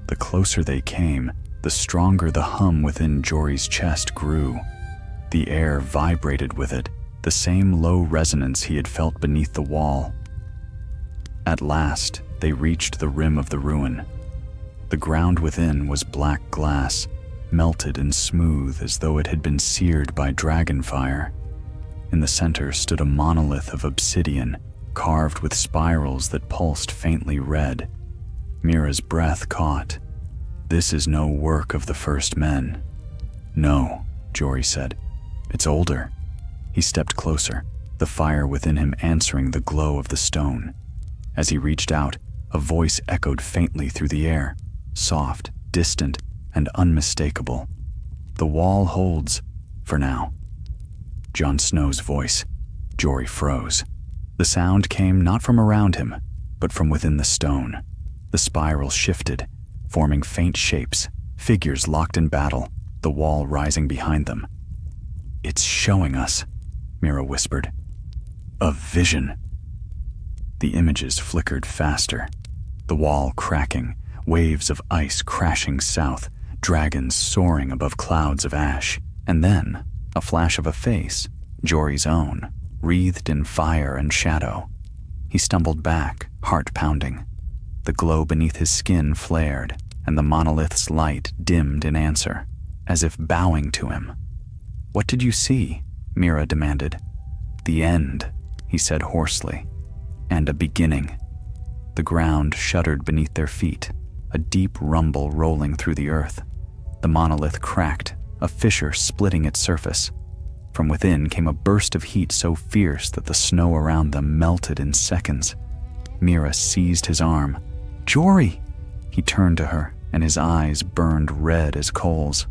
The closer they came, the stronger the hum within Jory's chest grew. The air vibrated with it, the same low resonance he had felt beneath the wall. At last, they reached the rim of the ruin. The ground within was black glass, melted and smooth as though it had been seared by dragon fire. In the center stood a monolith of obsidian, carved with spirals that pulsed faintly red. Mira's breath caught. This is no work of the first men. No, Jory said. It's older. He stepped closer, the fire within him answering the glow of the stone. As he reached out, a voice echoed faintly through the air, soft, distant, and unmistakable. The wall holds, for now. Jon Snow's voice. Jory froze. The sound came not from around him, but from within the stone. The spiral shifted, forming faint shapes, figures locked in battle, the wall rising behind them. It's showing us, Mira whispered. A vision. The images flickered faster, the wall cracking, waves of ice crashing south, dragons soaring above clouds of ash, and then a flash of a face, Jory's own, wreathed in fire and shadow. He stumbled back, heart pounding. The glow beneath his skin flared, and the monolith's light dimmed in answer, as if bowing to him. What did you see? Mira demanded. The end, he said hoarsely. And a beginning. The ground shuddered beneath their feet, a deep rumble rolling through the earth. The monolith cracked, a fissure splitting its surface. From within came a burst of heat so fierce that the snow around them melted in seconds. Mira seized his arm. "Jory!" He turned to her, and his eyes burned red as coals.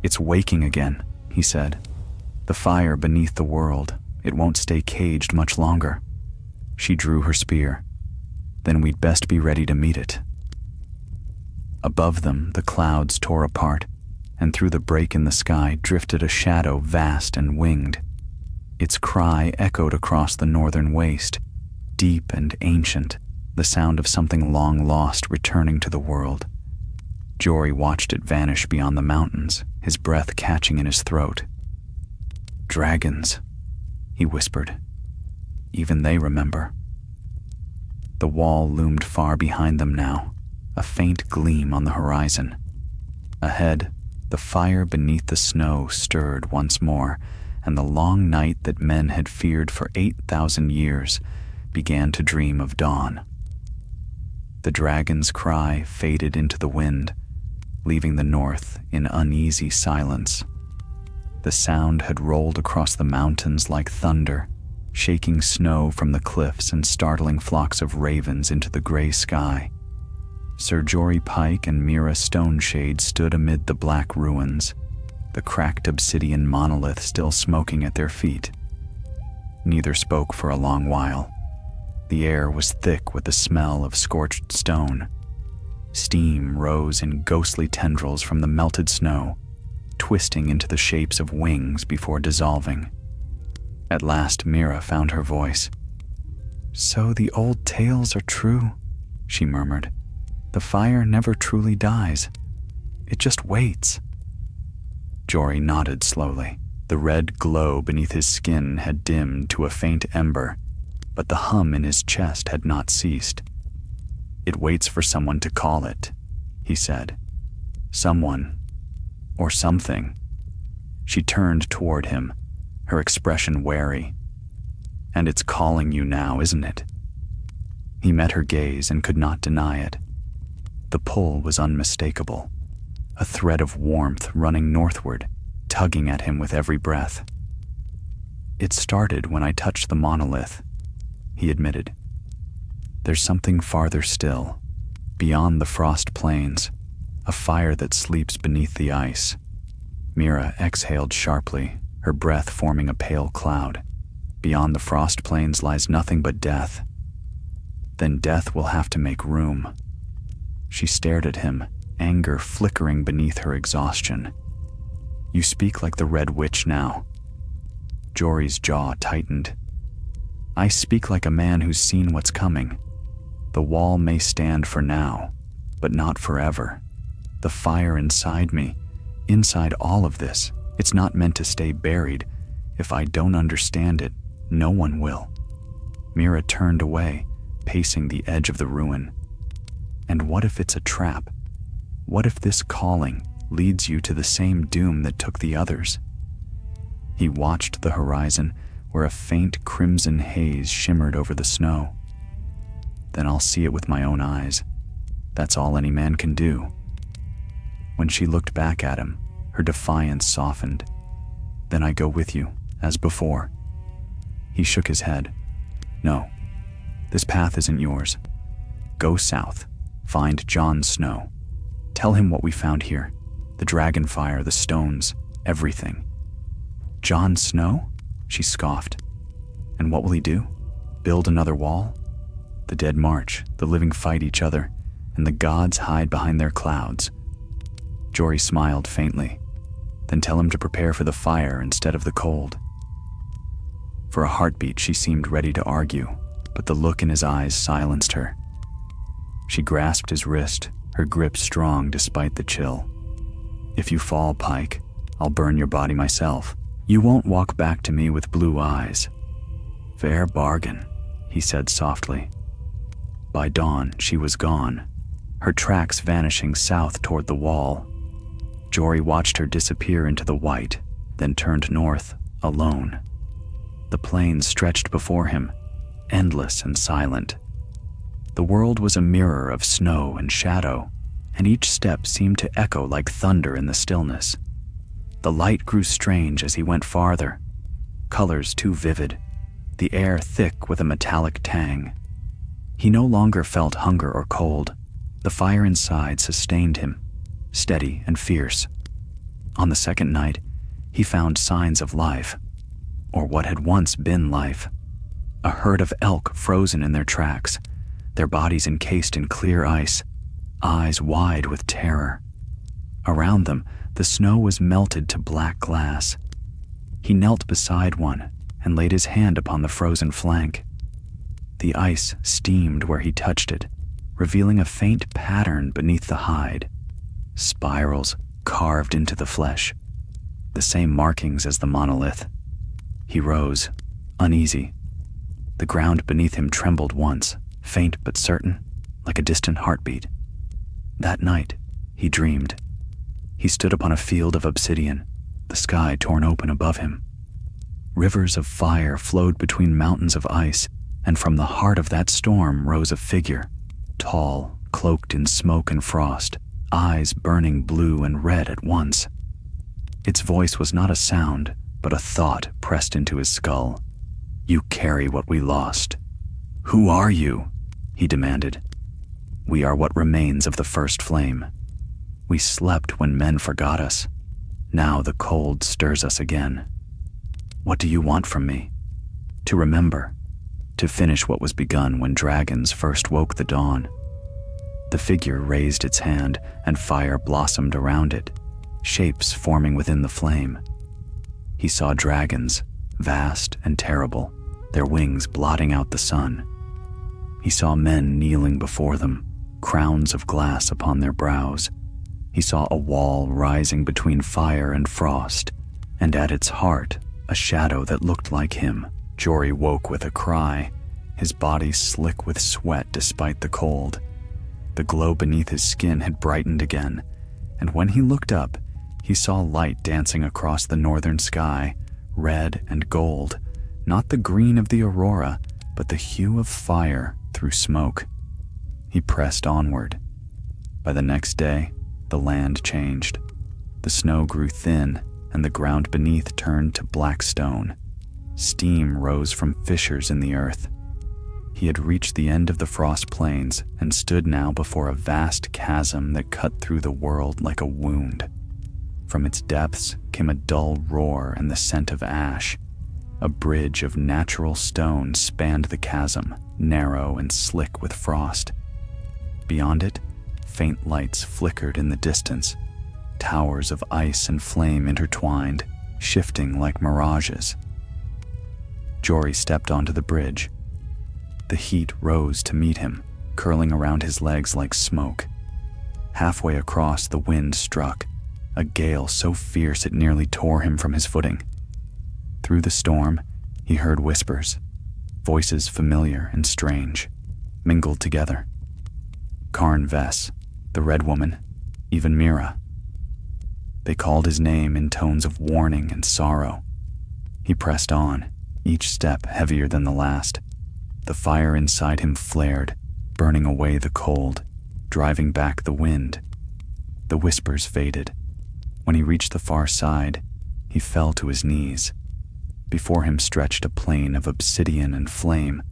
"It's waking again," he said. "The fire beneath the world. It won't stay caged much longer." She drew her spear. "Then we'd best be ready to meet it." Above them, the clouds tore apart, and through the break in the sky drifted a shadow vast and winged. Its cry echoed across the northern waste, deep and ancient, the sound of something long lost returning to the world. Jory watched it vanish beyond the mountains, his breath catching in his throat. "Dragons," he whispered. "Even they remember." The wall loomed far behind them now, a faint gleam on the horizon. Ahead, the fire beneath the snow stirred once more, and the long night that men had feared for 8,000 years began to dream of dawn. The dragon's cry faded into the wind, leaving the north in uneasy silence. The sound had rolled across the mountains like thunder, shaking snow from the cliffs and startling flocks of ravens into the gray sky. Sir Jory Pike and Mira Stoneshade stood amid the black ruins, the cracked obsidian monolith still smoking at their feet. Neither spoke for a long while. The air was thick with the smell of scorched stone. Steam rose in ghostly tendrils from the melted snow, twisting into the shapes of wings before dissolving. At last Mira found her voice. "So the old tales are true," she murmured. "The fire never truly dies. It just waits." Jory nodded slowly. The red glow beneath his skin had dimmed to a faint ember, but the hum in his chest had not ceased. "It waits for someone to call it," he said. "Someone, or something." She turned toward him, her expression wary. "And it's calling you now, isn't it?" He met her gaze and could not deny it. The pull was unmistakable, a thread of warmth running northward, tugging at him with every breath. "It started when I touched the monolith," he admitted. "There's something farther still, beyond the frost plains, a fire that sleeps beneath the ice." Mira exhaled sharply, her breath forming a pale cloud. "Beyond the frost plains lies nothing but death. Then death will have to make room." She stared at him, anger flickering beneath her exhaustion. "You speak like the Red Witch now." Jory's jaw tightened. "I speak like a man who's seen what's coming. The wall may stand for now, but not forever. The fire inside me, inside all of this, it's not meant to stay buried. If I don't understand it, no one will." Mira turned away, pacing the edge of the ruin. "And what if it's a trap? What if this calling leads you to the same doom that took the others?" He watched the horizon, where a faint crimson haze shimmered over the snow. "Then I'll see it with my own eyes. That's all any man can do." When she looked back at him, her defiance softened. "Then I go with you, as before." He shook his head. "No, this path isn't yours. Go south, find Jon Snow. Tell him what we found here, the dragon fire, the stones, everything." "Jon Snow?" she scoffed. "And what will he do? Build another wall? The dead march, the living fight each other, and the gods hide behind their clouds." Jory smiled faintly. "Then tell him to prepare for the fire instead of the cold." For a heartbeat she seemed ready to argue, but the look in his eyes silenced her. She grasped his wrist, her grip strong despite the chill. "If you fall, Pike, I'll burn your body myself. You won't walk back to me with blue eyes." "Fair bargain," he said softly. By dawn, she was gone, her tracks vanishing south toward the wall. Jory watched her disappear into the white, then turned north, alone. The plains stretched before him, endless and silent. The world was a mirror of snow and shadow, and each step seemed to echo like thunder in the stillness. The light grew strange as he went farther, colors too vivid, the air thick with a metallic tang. He no longer felt hunger or cold. The fire inside sustained him, steady and fierce. On the second night, he found signs of life, or what had once been life. A herd of elk frozen in their tracks, their bodies encased in clear ice, eyes wide with terror. Around them, the snow was melted to black glass. He knelt beside one and laid his hand upon the frozen flank. The ice steamed where he touched it, revealing a faint pattern beneath the hide, spirals carved into the flesh, the same markings as the monolith. He rose, uneasy. The ground beneath him trembled once, faint but certain, like a distant heartbeat. That night, he dreamed. He stood upon a field of obsidian, the sky torn open above him. Rivers of fire flowed between mountains of ice, and from the heart of that storm rose a figure, tall, cloaked in smoke and frost, eyes burning blue and red at once. Its voice was not a sound, but a thought pressed into his skull. "You carry what we lost." "Who are you?" he demanded. "We are what remains of the first flame. We slept when men forgot us. Now the cold stirs us again. What do you want from me? To remember, to finish what was begun when dragons first woke the dawn." The figure raised its hand, and fire blossomed around it, shapes forming within the flame. He saw dragons, vast and terrible, their wings blotting out the sun. He saw men kneeling before them, crowns of glass upon their brows. He saw a wall rising between fire and frost, and at its heart, a shadow that looked like him. Jory woke with a cry, his body slick with sweat despite the cold. The glow beneath his skin had brightened again, and when he looked up, he saw light dancing across the northern sky, red and gold, not the green of the aurora, but the hue of fire through smoke. He pressed onward. By the next day, the land changed. The snow grew thin, and the ground beneath turned to black stone. Steam rose from fissures in the earth. He had reached the end of the frost plains and stood now before a vast chasm that cut through the world like a wound. From its depths came a dull roar and the scent of ash. A bridge of natural stone spanned the chasm, narrow and slick with frost. Beyond it, faint lights flickered in the distance, towers of ice and flame intertwined, shifting like mirages. Jory stepped onto the bridge. The heat rose to meet him, curling around his legs like smoke. Halfway across, the wind struck, a gale so fierce it nearly tore him from his footing. Through the storm, he heard whispers, voices familiar and strange, mingled together. Karn Vess, the Red Woman, even Mira. They called his name in tones of warning and sorrow. He pressed on, each step heavier than the last. The fire inside him flared, burning away the cold, driving back the wind. The whispers faded. When he reached the far side, he fell to his knees. Before him stretched a plain of obsidian and flame,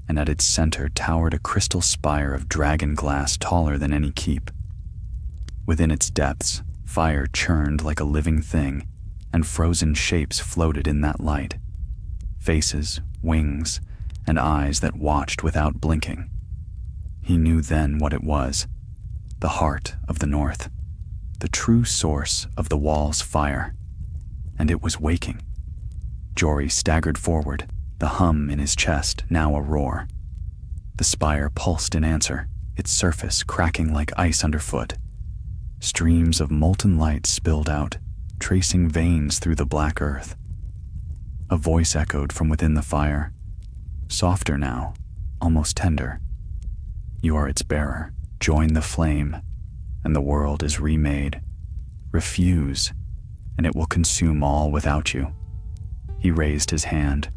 and at its center towered a crystal spire of dragonglass taller than any keep. Within its depths, fire churned like a living thing, and frozen shapes floated in that light. Faces, wings, and eyes that watched without blinking. He knew then what it was, the heart of the North, the true source of the wall's fire, and it was waking. Jory staggered forward, the hum in his chest now a roar. The spire pulsed in answer, its surface cracking like ice underfoot. Streams of molten light spilled out, tracing veins through the black earth. A voice echoed from within the fire, softer now, almost tender. "You are its bearer. Join the flame, and the world is remade. Refuse, and it will consume all without you." He raised his hand.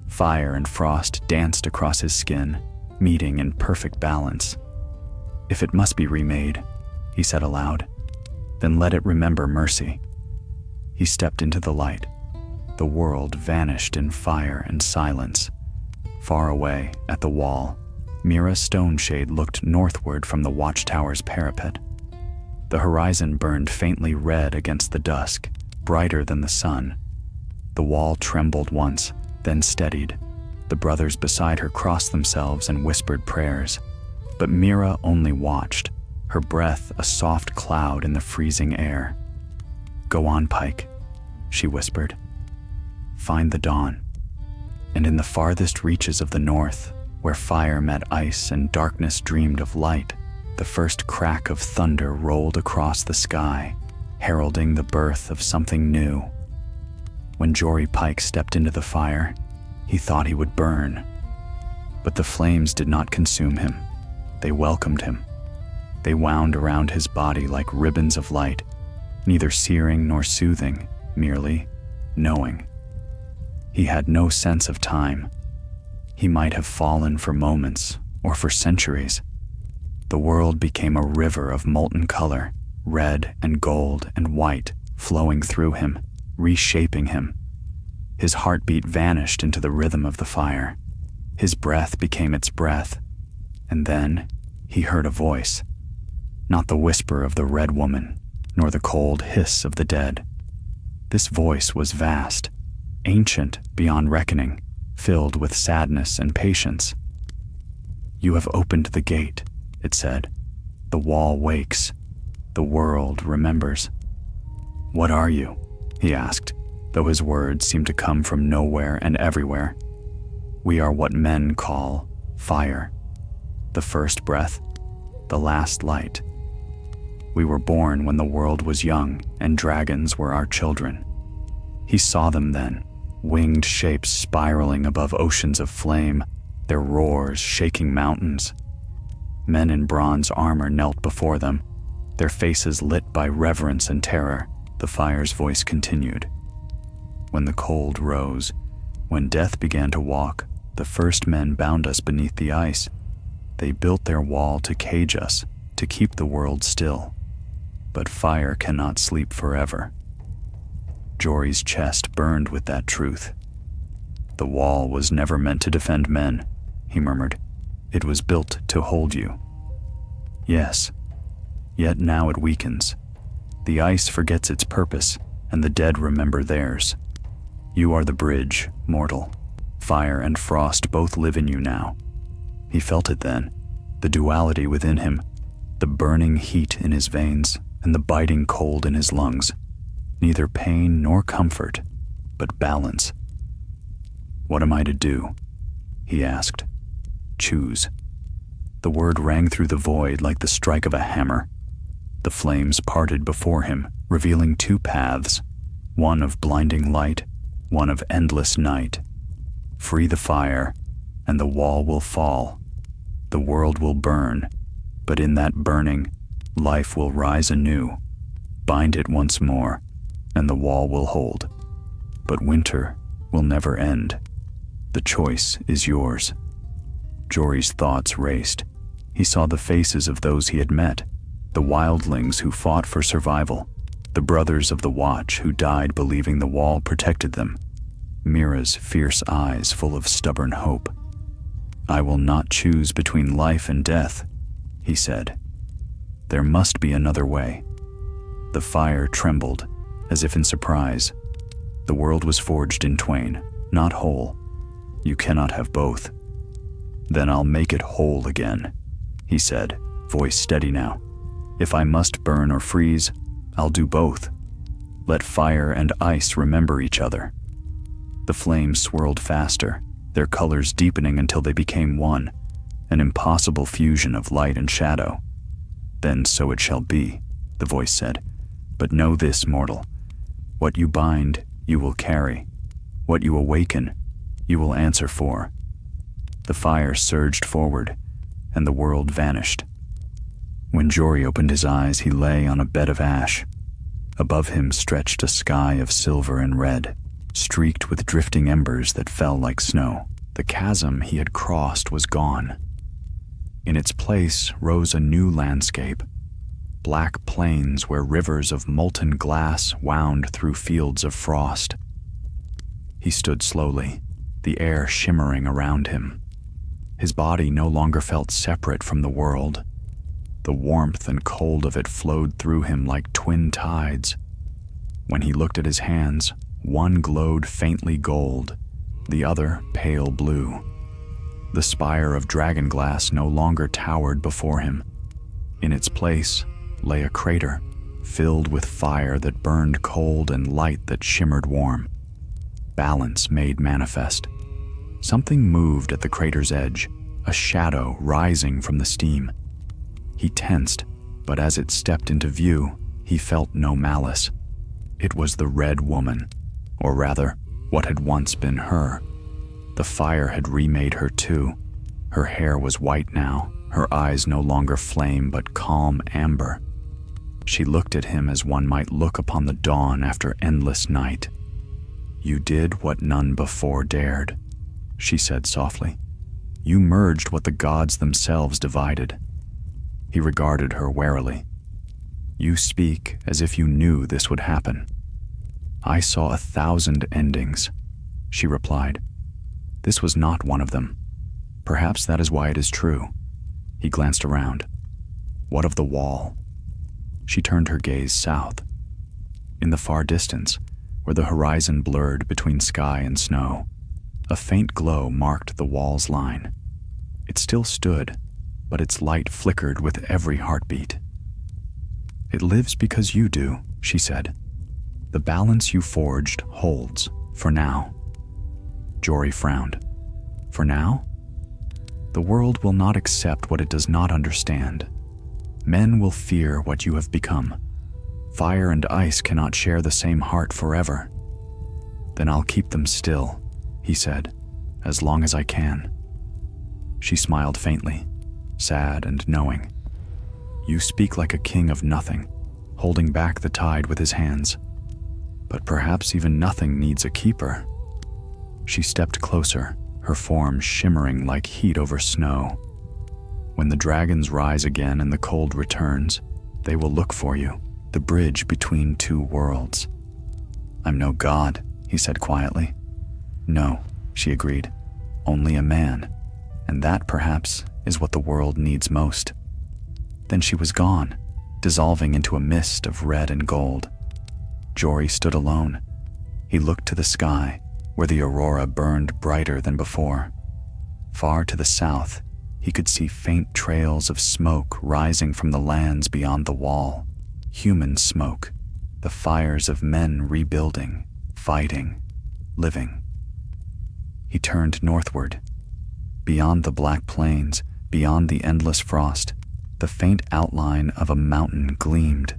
Fire and frost danced across his skin, meeting in perfect balance. "If it must be remade," he said aloud, "then let it remember mercy." He stepped into the light. The world vanished in fire and silence. Far away, at the wall, Mira Stoneshade looked northward from the watchtower's parapet. The horizon burned faintly red against the dusk, brighter than the sun. The wall trembled once, then steadied. The brothers beside her crossed themselves and whispered prayers. But Mira only watched, her breath a soft cloud in the freezing air. "Go on, Pike," she whispered. "Find the dawn." And in the farthest reaches of the north, where fire met ice and darkness dreamed of light, the first crack of thunder rolled across the sky, heralding the birth of something new. When Jory Pike stepped into the fire, he thought he would burn. But the flames did not consume him. They welcomed him. They wound around his body like ribbons of light, neither searing nor soothing, merely knowing. He had no sense of time. He might have fallen for moments or for centuries. The world became a river of molten color, red and gold and white, flowing through him, reshaping him. His heartbeat vanished into the rhythm of the fire. His breath became its breath. And then he heard a voice. Not the whisper of the Red Woman, nor the cold hiss of the dead. This voice was vast, ancient beyond reckoning, filled with sadness and patience. "You have opened the gate," it said. "The wall wakes. The world remembers." "What are you?" he asked, though his words seemed to come from nowhere and everywhere. "We are what men call fire. The first breath, the last light. We were born when the world was young and dragons were our children." He saw them then, winged shapes spiraling above oceans of flame, their roars shaking mountains. Men in bronze armor knelt before them, their faces lit by reverence and terror. The fire's voice continued. "When the cold rose, when death began to walk, the first men bound us beneath the ice. They built their wall to cage us, to keep the world still. But fire cannot sleep forever." Jory's chest burned with that truth. "The wall was never meant to defend men," he murmured. "It was built to hold you." "Yes, yet now it weakens. The ice forgets its purpose, and the dead remember theirs. You are the bridge, mortal. Fire and frost both live in you now." He felt it then, the duality within him, the burning heat in his veins and the biting cold in his lungs. Neither pain nor comfort, but balance. "What am I to do?" he asked. "Choose." The word rang through the void like the strike of a hammer. The flames parted before him, revealing two paths, one of blinding light, one of endless night. Free the fire, and the wall will fall. The world will burn, but in that burning, life will rise anew. Bind it once more, and the wall will hold. But winter will never end. The choice is yours. Jory's thoughts raced. He saw the faces of those he had met, the wildlings who fought for survival, the brothers of the Watch who died believing the wall protected them, Mira's fierce eyes full of stubborn hope. "I will not choose between life and death," he said. "There must be another way." The fire trembled, as if in surprise. The world was forged in twain, not whole. You cannot have both. "Then I'll make it whole again," he said, voice steady now. "If I must burn or freeze, I'll do both. Let fire and ice remember each other." The flames swirled faster, their colors deepening until they became one, an impossible fusion of light and shadow. "Then so it shall be," the voice said. "But know this, mortal. What you bind, you will carry. What you awaken, you will answer for." The fire surged forward, and the world vanished. When Jory opened his eyes, he lay on a bed of ash. Above him stretched a sky of silver and red, streaked with drifting embers that fell like snow. The chasm he had crossed was gone. In its place rose a new landscape, black plains where rivers of molten glass wound through fields of frost. He stood slowly, the air shimmering around him. His body no longer felt separate from the world. The warmth and cold of it flowed through him like twin tides. When he looked at his hands, one glowed faintly gold, the other pale blue. The spire of Dragonglass no longer towered before him. In its place lay a crater, filled with fire that burned cold and light that shimmered warm. Balance made manifest. Something moved at the crater's edge, a shadow rising from the steam. He tensed, but as it stepped into view, he felt no malice. It was the Red Woman, or rather, what had once been her. The fire had remade her too. Her hair was white now, her eyes no longer flame but calm amber. She looked at him as one might look upon the dawn after endless night. "You did what none before dared," she said softly. "You merged what the gods themselves divided." He regarded her warily. "You speak as if you knew this would happen." "I saw 1,000 endings," she replied. "This was not one of them. Perhaps that is why it is true." He glanced around. "What of the wall?" She turned her gaze south. In the far distance, where the horizon blurred between sky and snow, a faint glow marked the wall's line. It still stood, but its light flickered with every heartbeat. "It lives because you do," she said. "The balance you forged holds, for now." Jory frowned. "For now?" "The world will not accept what it does not understand. Men will fear what you have become. Fire and ice cannot share the same heart forever." "Then I'll keep them still," he said, "as long as I can." She smiled faintly, sad and knowing. "You speak like a king of nothing, holding back the tide with his hands. But perhaps even nothing needs a keeper." She stepped closer, her form shimmering like heat over snow. "When the dragons rise again and the cold returns, they will look for you, the bridge between two worlds." "I'm no god," he said quietly. "No," she agreed, "only a man, and that perhaps is what the world needs most." Then she was gone, dissolving into a mist of red and gold. Jory stood alone. He looked to the sky, where the aurora burned brighter than before. Far to the south, he could see faint trails of smoke rising from the lands beyond the wall. Human smoke, the fires of men rebuilding, fighting, living. He turned northward. Beyond the black plains, beyond the endless frost, the faint outline of a mountain gleamed,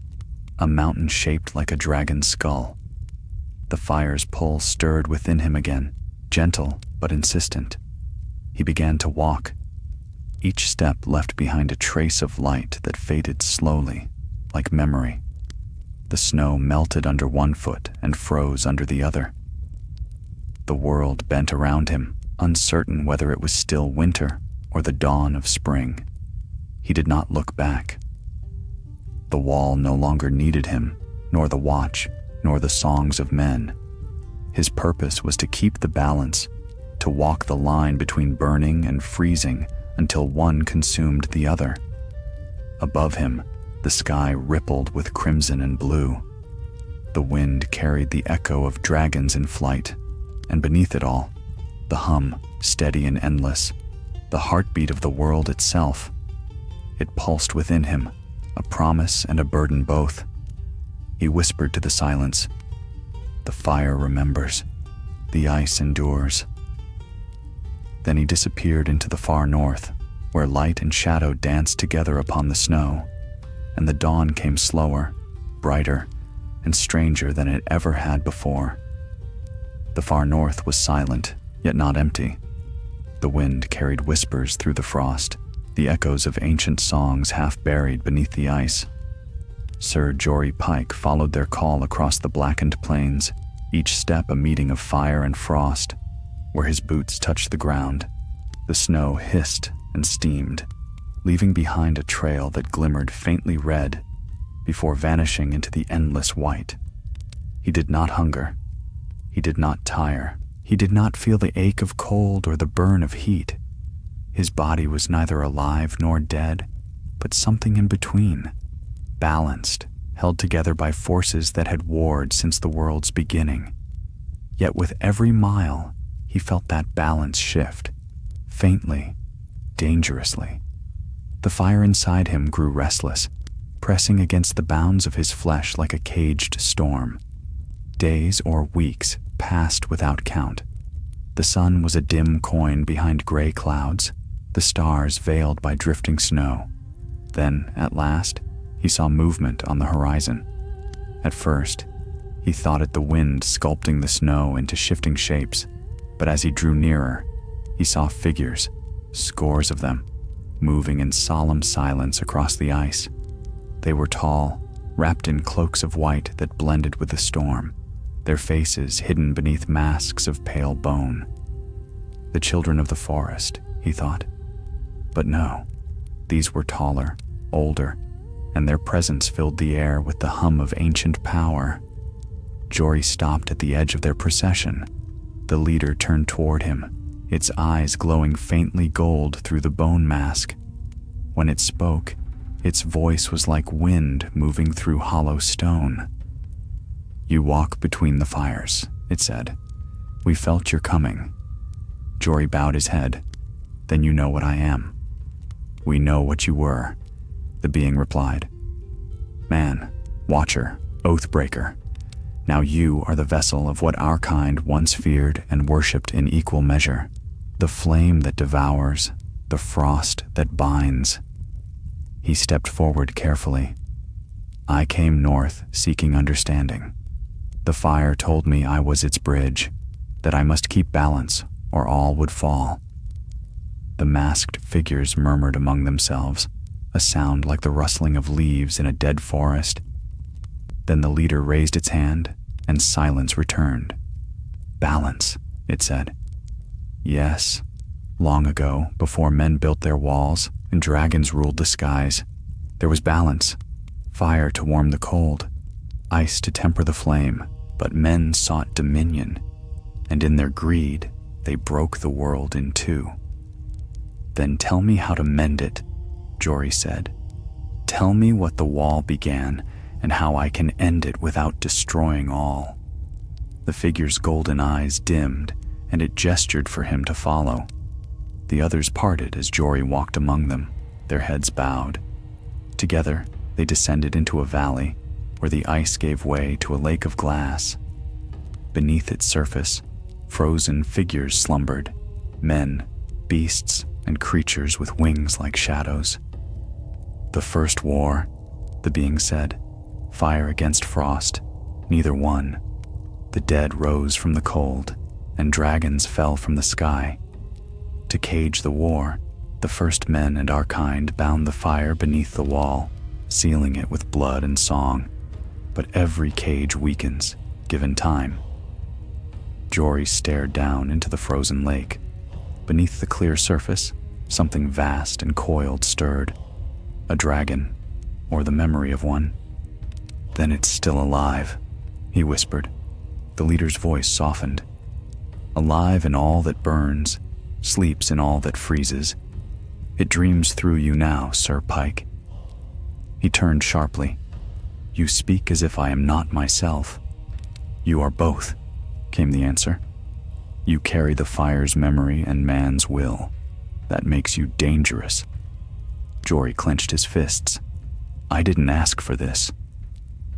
a mountain shaped like a dragon's skull. The fire's pull stirred within him again, gentle but insistent. He began to walk. Each step left behind a trace of light that faded slowly, like memory. The snow melted under one foot and froze under the other. The world bent around him, uncertain whether it was still winter or the dawn of spring. He did not look back. The wall no longer needed him, nor the watch, nor the songs of men. His purpose was to keep the balance, to walk the line between burning and freezing until one consumed the other. Above him, the sky rippled with crimson and blue. The wind carried the echo of dragons in flight, and beneath it all, the hum, steady and endless, the heartbeat of the world itself. It pulsed within him, a promise and a burden both. He whispered to the silence, "The fire remembers, the ice endures." Then he disappeared into the far north, where light and shadow danced together upon the snow, and the dawn came slower, brighter, and stranger than it ever had before. The far north was silent, yet not empty. The wind carried whispers through the frost, the echoes of ancient songs half buried beneath the ice. Sir Jory Pike followed their call across the blackened plains, each step a meeting of fire and frost. Where his boots touched the ground, the snow hissed and steamed, leaving behind a trail that glimmered faintly red, before vanishing into the endless white. He did not hunger. He did not tire. He did not feel the ache of cold or the burn of heat. His body was neither alive nor dead, but something in between, balanced, held together by forces that had warred since the world's beginning. Yet with every mile, he felt that balance shift, faintly, dangerously. The fire inside him grew restless, pressing against the bounds of his flesh like a caged storm. Days or weeks passed without count. The sun was a dim coin behind gray clouds, the stars veiled by drifting snow. Then, at last, he saw movement on the horizon. At first, he thought it the wind sculpting the snow into shifting shapes, but as he drew nearer, he saw figures, scores of them, moving in solemn silence across the ice. They were tall, wrapped in cloaks of white that blended with the storm, their faces hidden beneath masks of pale bone. The children of the forest, he thought. But no, these were taller, older, and their presence filled the air with the hum of ancient power. Jory stopped at the edge of their procession. The leader turned toward him, its eyes glowing faintly gold through the bone mask. When it spoke, its voice was like wind moving through hollow stone. "You walk between the fires," it said. "We felt your coming." Jory bowed his head. "Then you know what I am." "We know what you were," the being replied. "Man, watcher, oath-breaker. Now you are the vessel of what our kind once feared and worshipped in equal measure. The flame that devours, the frost that binds." He stepped forward carefully. "I came north seeking understanding. The fire told me I was its bridge, that I must keep balance or all would fall." The masked figures murmured among themselves, a sound like the rustling of leaves in a dead forest. Then the leader raised its hand, and silence returned. "Balance," it said. "Yes, long ago, before men built their walls and dragons ruled the skies, there was balance, fire to warm the cold, ice to temper the flame, but men sought dominion, and in their greed, they broke the world in two." "Then tell me how to mend it," Jory said. "Tell me what the wall began and how I can end it without destroying all." The figure's golden eyes dimmed, and it gestured for him to follow. The others parted as Jory walked among them, their heads bowed. Together, they descended into a valley where the ice gave way to a lake of glass. Beneath its surface, frozen figures slumbered, men, beasts, and creatures with wings like shadows. "The first war," the being said, "fire against frost, neither won. The dead rose from the cold, and dragons fell from the sky. To cage the war, the first men and our kind bound the fire beneath the wall, sealing it with blood and song. But every cage weakens, given time." Jory stared down into the frozen lake. Beneath the clear surface, something vast and coiled stirred. A dragon, or the memory of one. "Then it's still alive," he whispered. The leader's voice softened. "Alive in all that burns, sleeps in all that freezes. It dreams through you now, Sir Pike." He turned sharply. "You speak as if I am not myself." "You are both," came the answer. "You carry the fire's memory and man's will. That makes you dangerous." Jory clenched his fists. "I didn't ask for this."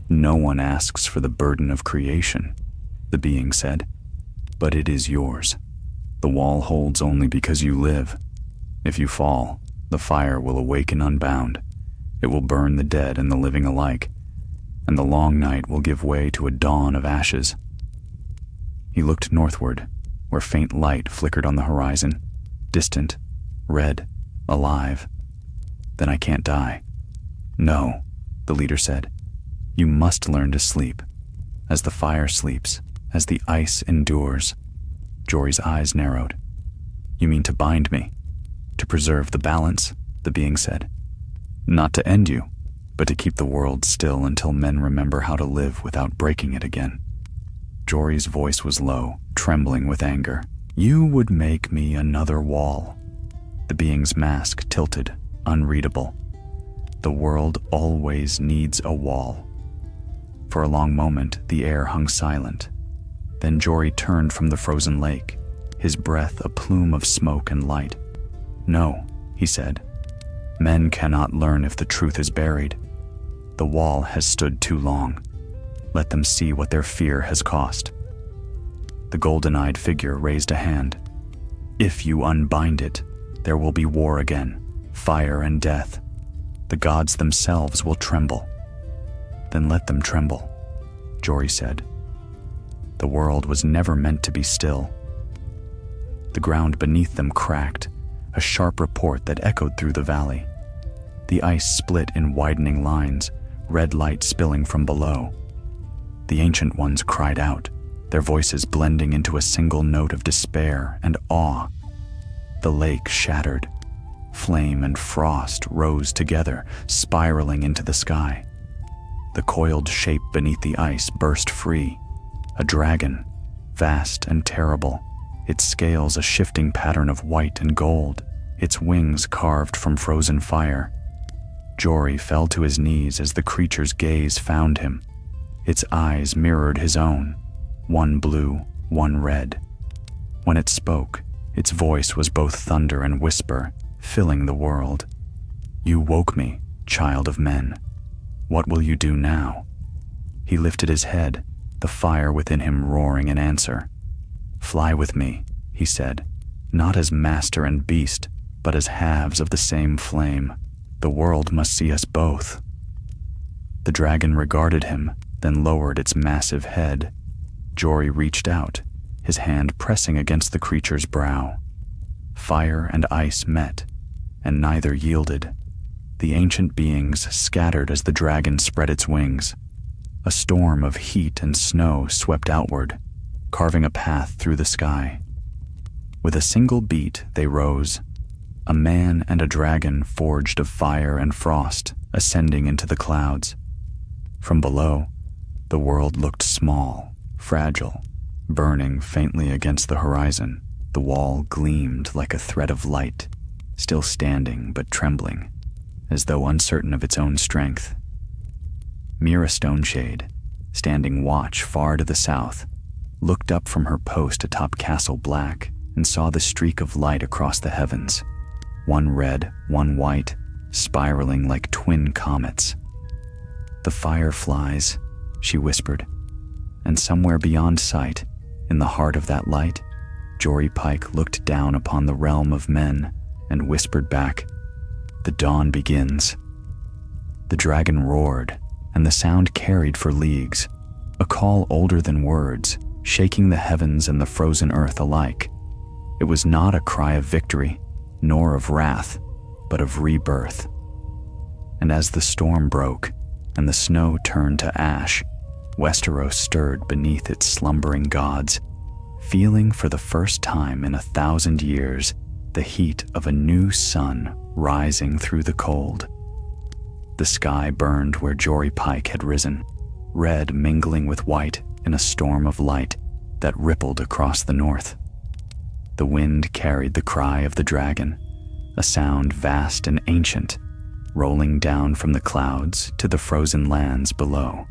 "No one asks for the burden of creation," the being said. "But it is yours. The wall holds only because you live. If you fall, the fire will awaken unbound. It will burn the dead and the living alike, and the long night will give way to a dawn of ashes." He looked northward, where faint light flickered on the horizon, distant, red, alive. "Then I can't die." "No," the leader said. "You must learn to sleep, as the fire sleeps, as the ice endures." Jory's eyes narrowed. "You mean to bind me, to preserve the balance?" the being said. "Not to end you, but to keep the world still until men remember how to live without breaking it again. Jory's voice was low, trembling with anger. You would make me another wall. The being's mask tilted, unreadable. The world always needs a wall. For a long moment, the air hung silent. Then Jory turned from the frozen lake, his breath a plume of smoke and light. No, he said. Men cannot learn if the truth is buried. The wall has stood too long. Let them see what their fear has cost. The golden-eyed figure raised a hand. If you unbind it, there will be war again, fire and death. The gods themselves will tremble. Then let them tremble, Jory said. The world was never meant to be still. The ground beneath them cracked, a sharp report that echoed through the valley. The ice split in widening lines, red light spilling from below. The ancient ones cried out, their voices blending into a single note of despair and awe. The lake shattered. Flame and frost rose together, spiraling into the sky. The coiled shape beneath the ice burst free. A dragon, vast and terrible, its scales a shifting pattern of white and gold, its wings carved from frozen fire. Jory fell to his knees as the creature's gaze found him. Its eyes mirrored his own, one blue, one red. When it spoke, its voice was both thunder and whisper, filling the world. You woke me, child of men. What will you do now? He lifted his head, the fire within him roaring in answer. Fly with me, he said, not as master and beast, but as halves of the same flame. The world must see us both. The dragon regarded him, then lowered its massive head. Jory reached out, his hand pressing against the creature's brow. Fire and ice met, and neither yielded. The ancient beings scattered as the dragon spread its wings. A storm of heat and snow swept outward, carving a path through the sky. With a single beat, they rose, a man and a dragon forged of fire and frost, ascending into the clouds. From below, the world looked small, fragile, burning faintly against the horizon. The wall gleamed like a thread of light, still standing but trembling, as though uncertain of its own strength. Mira Stoneshade, standing watch far to the south, looked up from her post atop Castle Black and saw the streak of light across the heavens, one red, one white, spiraling like twin comets. The fireflies, she whispered, and somewhere beyond sight, in the heart of that light, Jory Pike looked down upon the realm of men and whispered back, the dawn begins. The dragon roared, and the sound carried for leagues, a call older than words, shaking the heavens and the frozen earth alike. It was not a cry of victory, nor of wrath, but of rebirth. And as the storm broke, and the snow turned to ash, Westeros stirred beneath its slumbering gods, feeling for the first time in 1,000 years the heat of a new sun rising through the cold. The sky burned where Jory Pike had risen, red mingling with white in a storm of light that rippled across the north. The wind carried the cry of the dragon, a sound vast and ancient, rolling down from the clouds to the frozen lands below.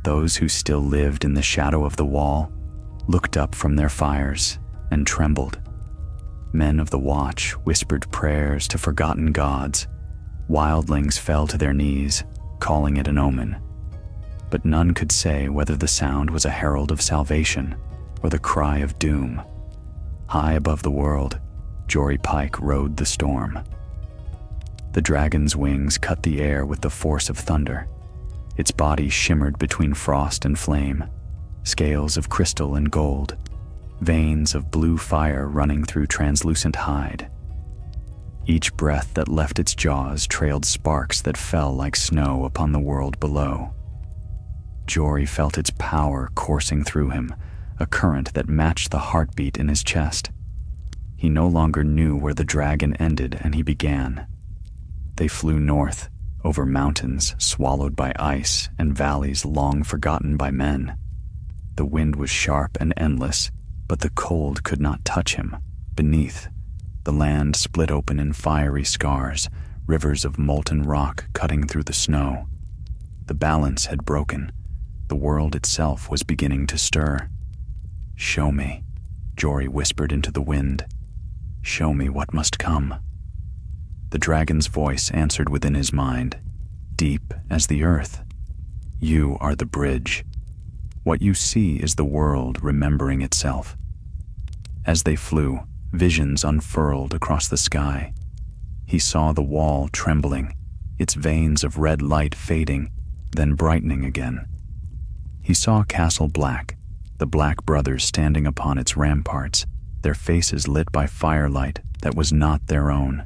Those who still lived in the shadow of the wall looked up from their fires and trembled. Men of the watch whispered prayers to forgotten gods. Wildlings fell to their knees, calling it an omen. But none could say whether the sound was a herald of salvation or the cry of doom. High above the world, Jory Pike rode the storm. The dragon's wings cut the air with the force of thunder. Its body shimmered between frost and flame, scales of crystal and gold, veins of blue fire running through translucent hide. Each breath that left its jaws trailed sparks that fell like snow upon the world below. Jory felt its power coursing through him, a current that matched the heartbeat in his chest. He no longer knew where the dragon ended and he began. They flew north, over mountains swallowed by ice and valleys long forgotten by men. The wind was sharp and endless, but the cold could not touch him. Beneath, the land split open in fiery scars, rivers of molten rock cutting through the snow. The balance had broken. The world itself was beginning to stir. "Show me," Jory whispered into the wind. "Show me what must come." The dragon's voice answered within his mind, deep as the earth. "You are the bridge. What you see is the world remembering itself." As they flew, visions unfurled across the sky. He saw the wall trembling, its veins of red light fading, then brightening again. He saw Castle Black, the Black Brothers standing upon its ramparts, their faces lit by firelight that was not their own.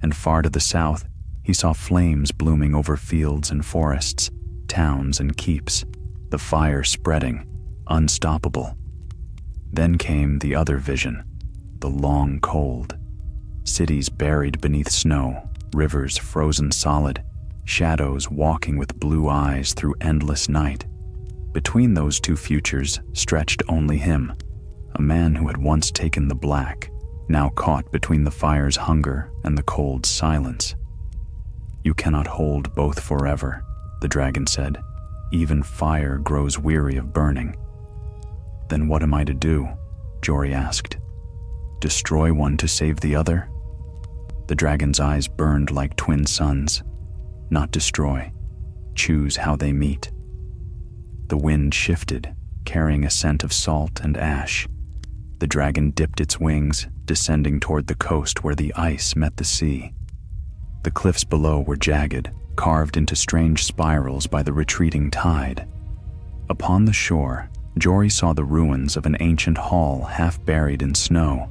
And far to the south, he saw flames blooming over fields and forests, towns and keeps, the fire spreading, unstoppable. Then came the other vision, the long cold. Cities buried beneath snow, rivers frozen solid, shadows walking with blue eyes through endless night. Between those two futures stretched only him, a man who had once taken the black, now caught between the fire's hunger and the cold's silence. "You cannot hold both forever," the dragon said. "Even fire grows weary of burning." "Then what am I to do?" Jory asked. "Destroy one to save the other?" The dragon's eyes burned like twin suns. "Not destroy. Choose how they meet." The wind shifted, carrying a scent of salt and ash. The dragon dipped its wings, descending toward the coast where the ice met the sea. The cliffs below were jagged, carved into strange spirals by the retreating tide. Upon the shore, Jory saw the ruins of an ancient hall half buried in snow.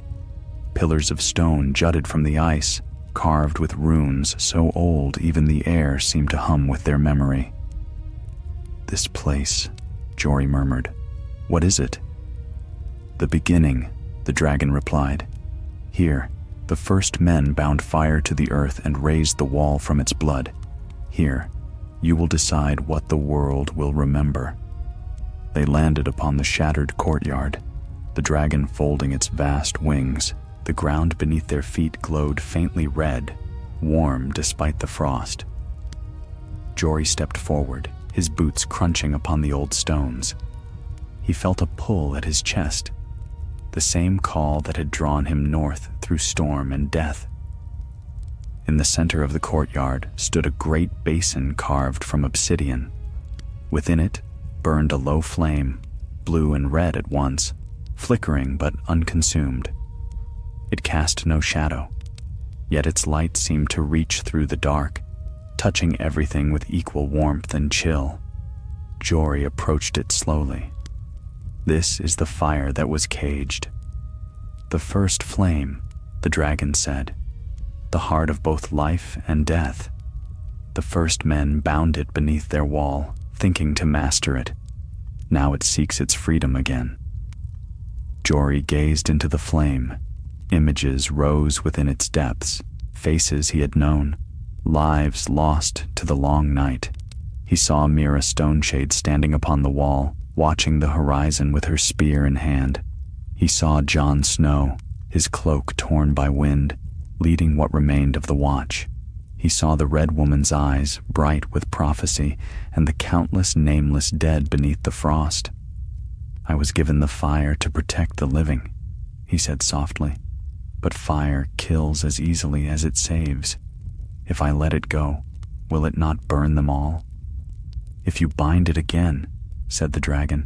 Pillars of stone jutted from the ice, carved with runes so old even the air seemed to hum with their memory. "This place," Jory murmured. "What is it?" "The beginning," the dragon replied. "Here, the first men bound fire to the earth and raised the wall from its blood. Here, you will decide what the world will remember." They landed upon the shattered courtyard, the dragon folding its vast wings. The ground beneath their feet glowed faintly red, warm despite the frost. Jory stepped forward, his boots crunching upon the old stones. He felt a pull at his chest, the same call that had drawn him north through storm and death. In the center of the courtyard stood a great basin carved from obsidian. Within it burned a low flame, blue and red at once, flickering but unconsumed. It cast no shadow, yet its light seemed to reach through the dark, touching everything with equal warmth and chill. Jory approached it slowly. "This is the fire that was caged. The first flame," the dragon said, "the heart of both life and death. The first men bound it beneath their wall, thinking to master it. Now it seeks its freedom again." Jory gazed into the flame. Images rose within its depths, faces he had known, lives lost to the long night. He saw Mira Stoneshade standing upon the wall, watching the horizon with her spear in hand. He saw Jon Snow, his cloak torn by wind, leading what remained of the watch. He saw the Red Woman's eyes, bright with prophecy, and the countless nameless dead beneath the frost. "I was given the fire to protect the living," he said softly. "But fire kills as easily as it saves. If I let it go, will it not burn them all?" "If you bind it again," said the dragon,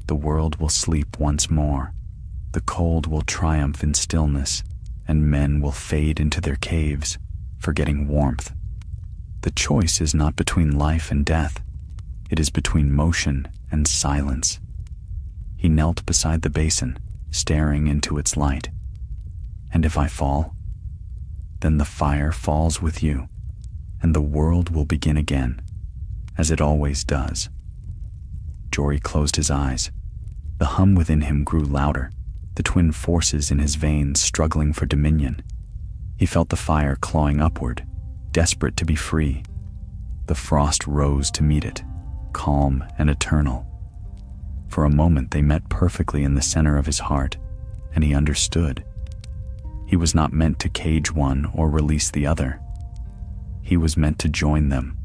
"the world will sleep once more. The cold will triumph in stillness, and men will fade into their caves, forgetting warmth. The choice is not between life and death. It is between motion and silence." He knelt beside the basin, staring into its light. "And if I fall? Then the fire falls with you, and the world will begin again, as it always does." Jory closed his eyes. The hum within him grew louder, the twin forces in his veins struggling for dominion. He felt the fire clawing upward, desperate to be free. The frost rose to meet it, calm and eternal. For a moment they met perfectly in the center of his heart, and he understood. He was not meant to cage one or release the other. He was meant to join them.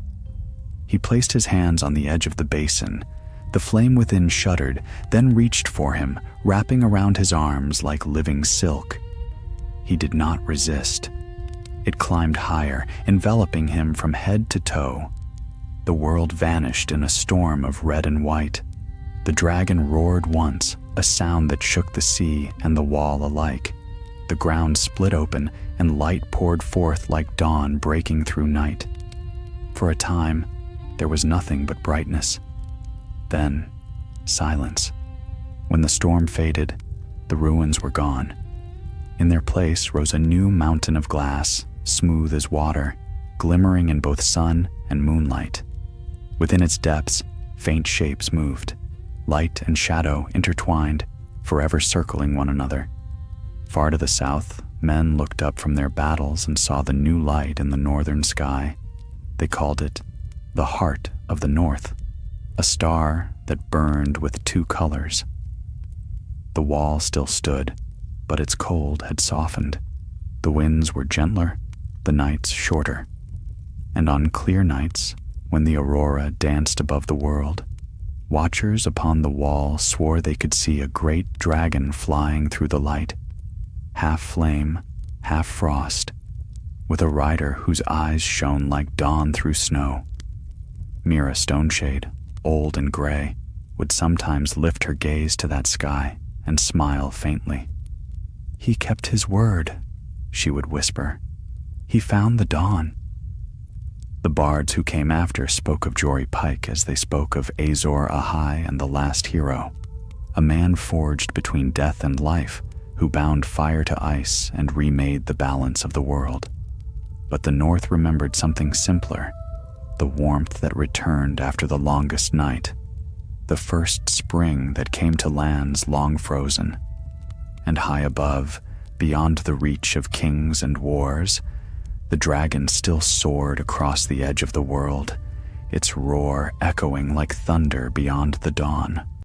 He placed his hands on the edge of the basin. The flame within shuddered, then reached for him, wrapping around his arms like living silk. He did not resist. It climbed higher, enveloping him from head to toe. The world vanished in a storm of red and white. The dragon roared once, a sound that shook the sea and the wall alike. The ground split open, and light poured forth like dawn breaking through night. For a time, there was nothing but brightness. Then, silence. When the storm faded, the ruins were gone. In their place rose a new mountain of glass, smooth as water, glimmering in both sun and moonlight. Within its depths, faint shapes moved. Light and shadow intertwined, forever circling one another. Far to the south, men looked up from their battles and saw the new light in the northern sky. They called it the Heart of the North, a star that burned with two colors. The wall still stood, but its cold had softened. The winds were gentler, the nights shorter. And on clear nights, when the aurora danced above the world, watchers upon the wall swore they could see a great dragon flying through the light, half flame, half frost, with a rider whose eyes shone like dawn through snow. Mira Stoneshade, old and gray, would sometimes lift her gaze to that sky and smile faintly. "He kept his word," she would whisper. "He found the dawn." The bards who came after spoke of Jory Pike as they spoke of Azor Ahai and the last hero, a man forged between death and life, who bound fire to ice and remade the balance of the world. But the North remembered something simpler, the warmth that returned after the longest night, the first spring that came to lands long frozen. And high above, beyond the reach of kings and wars, the dragon still soared across the edge of the world, its roar echoing like thunder beyond the dawn.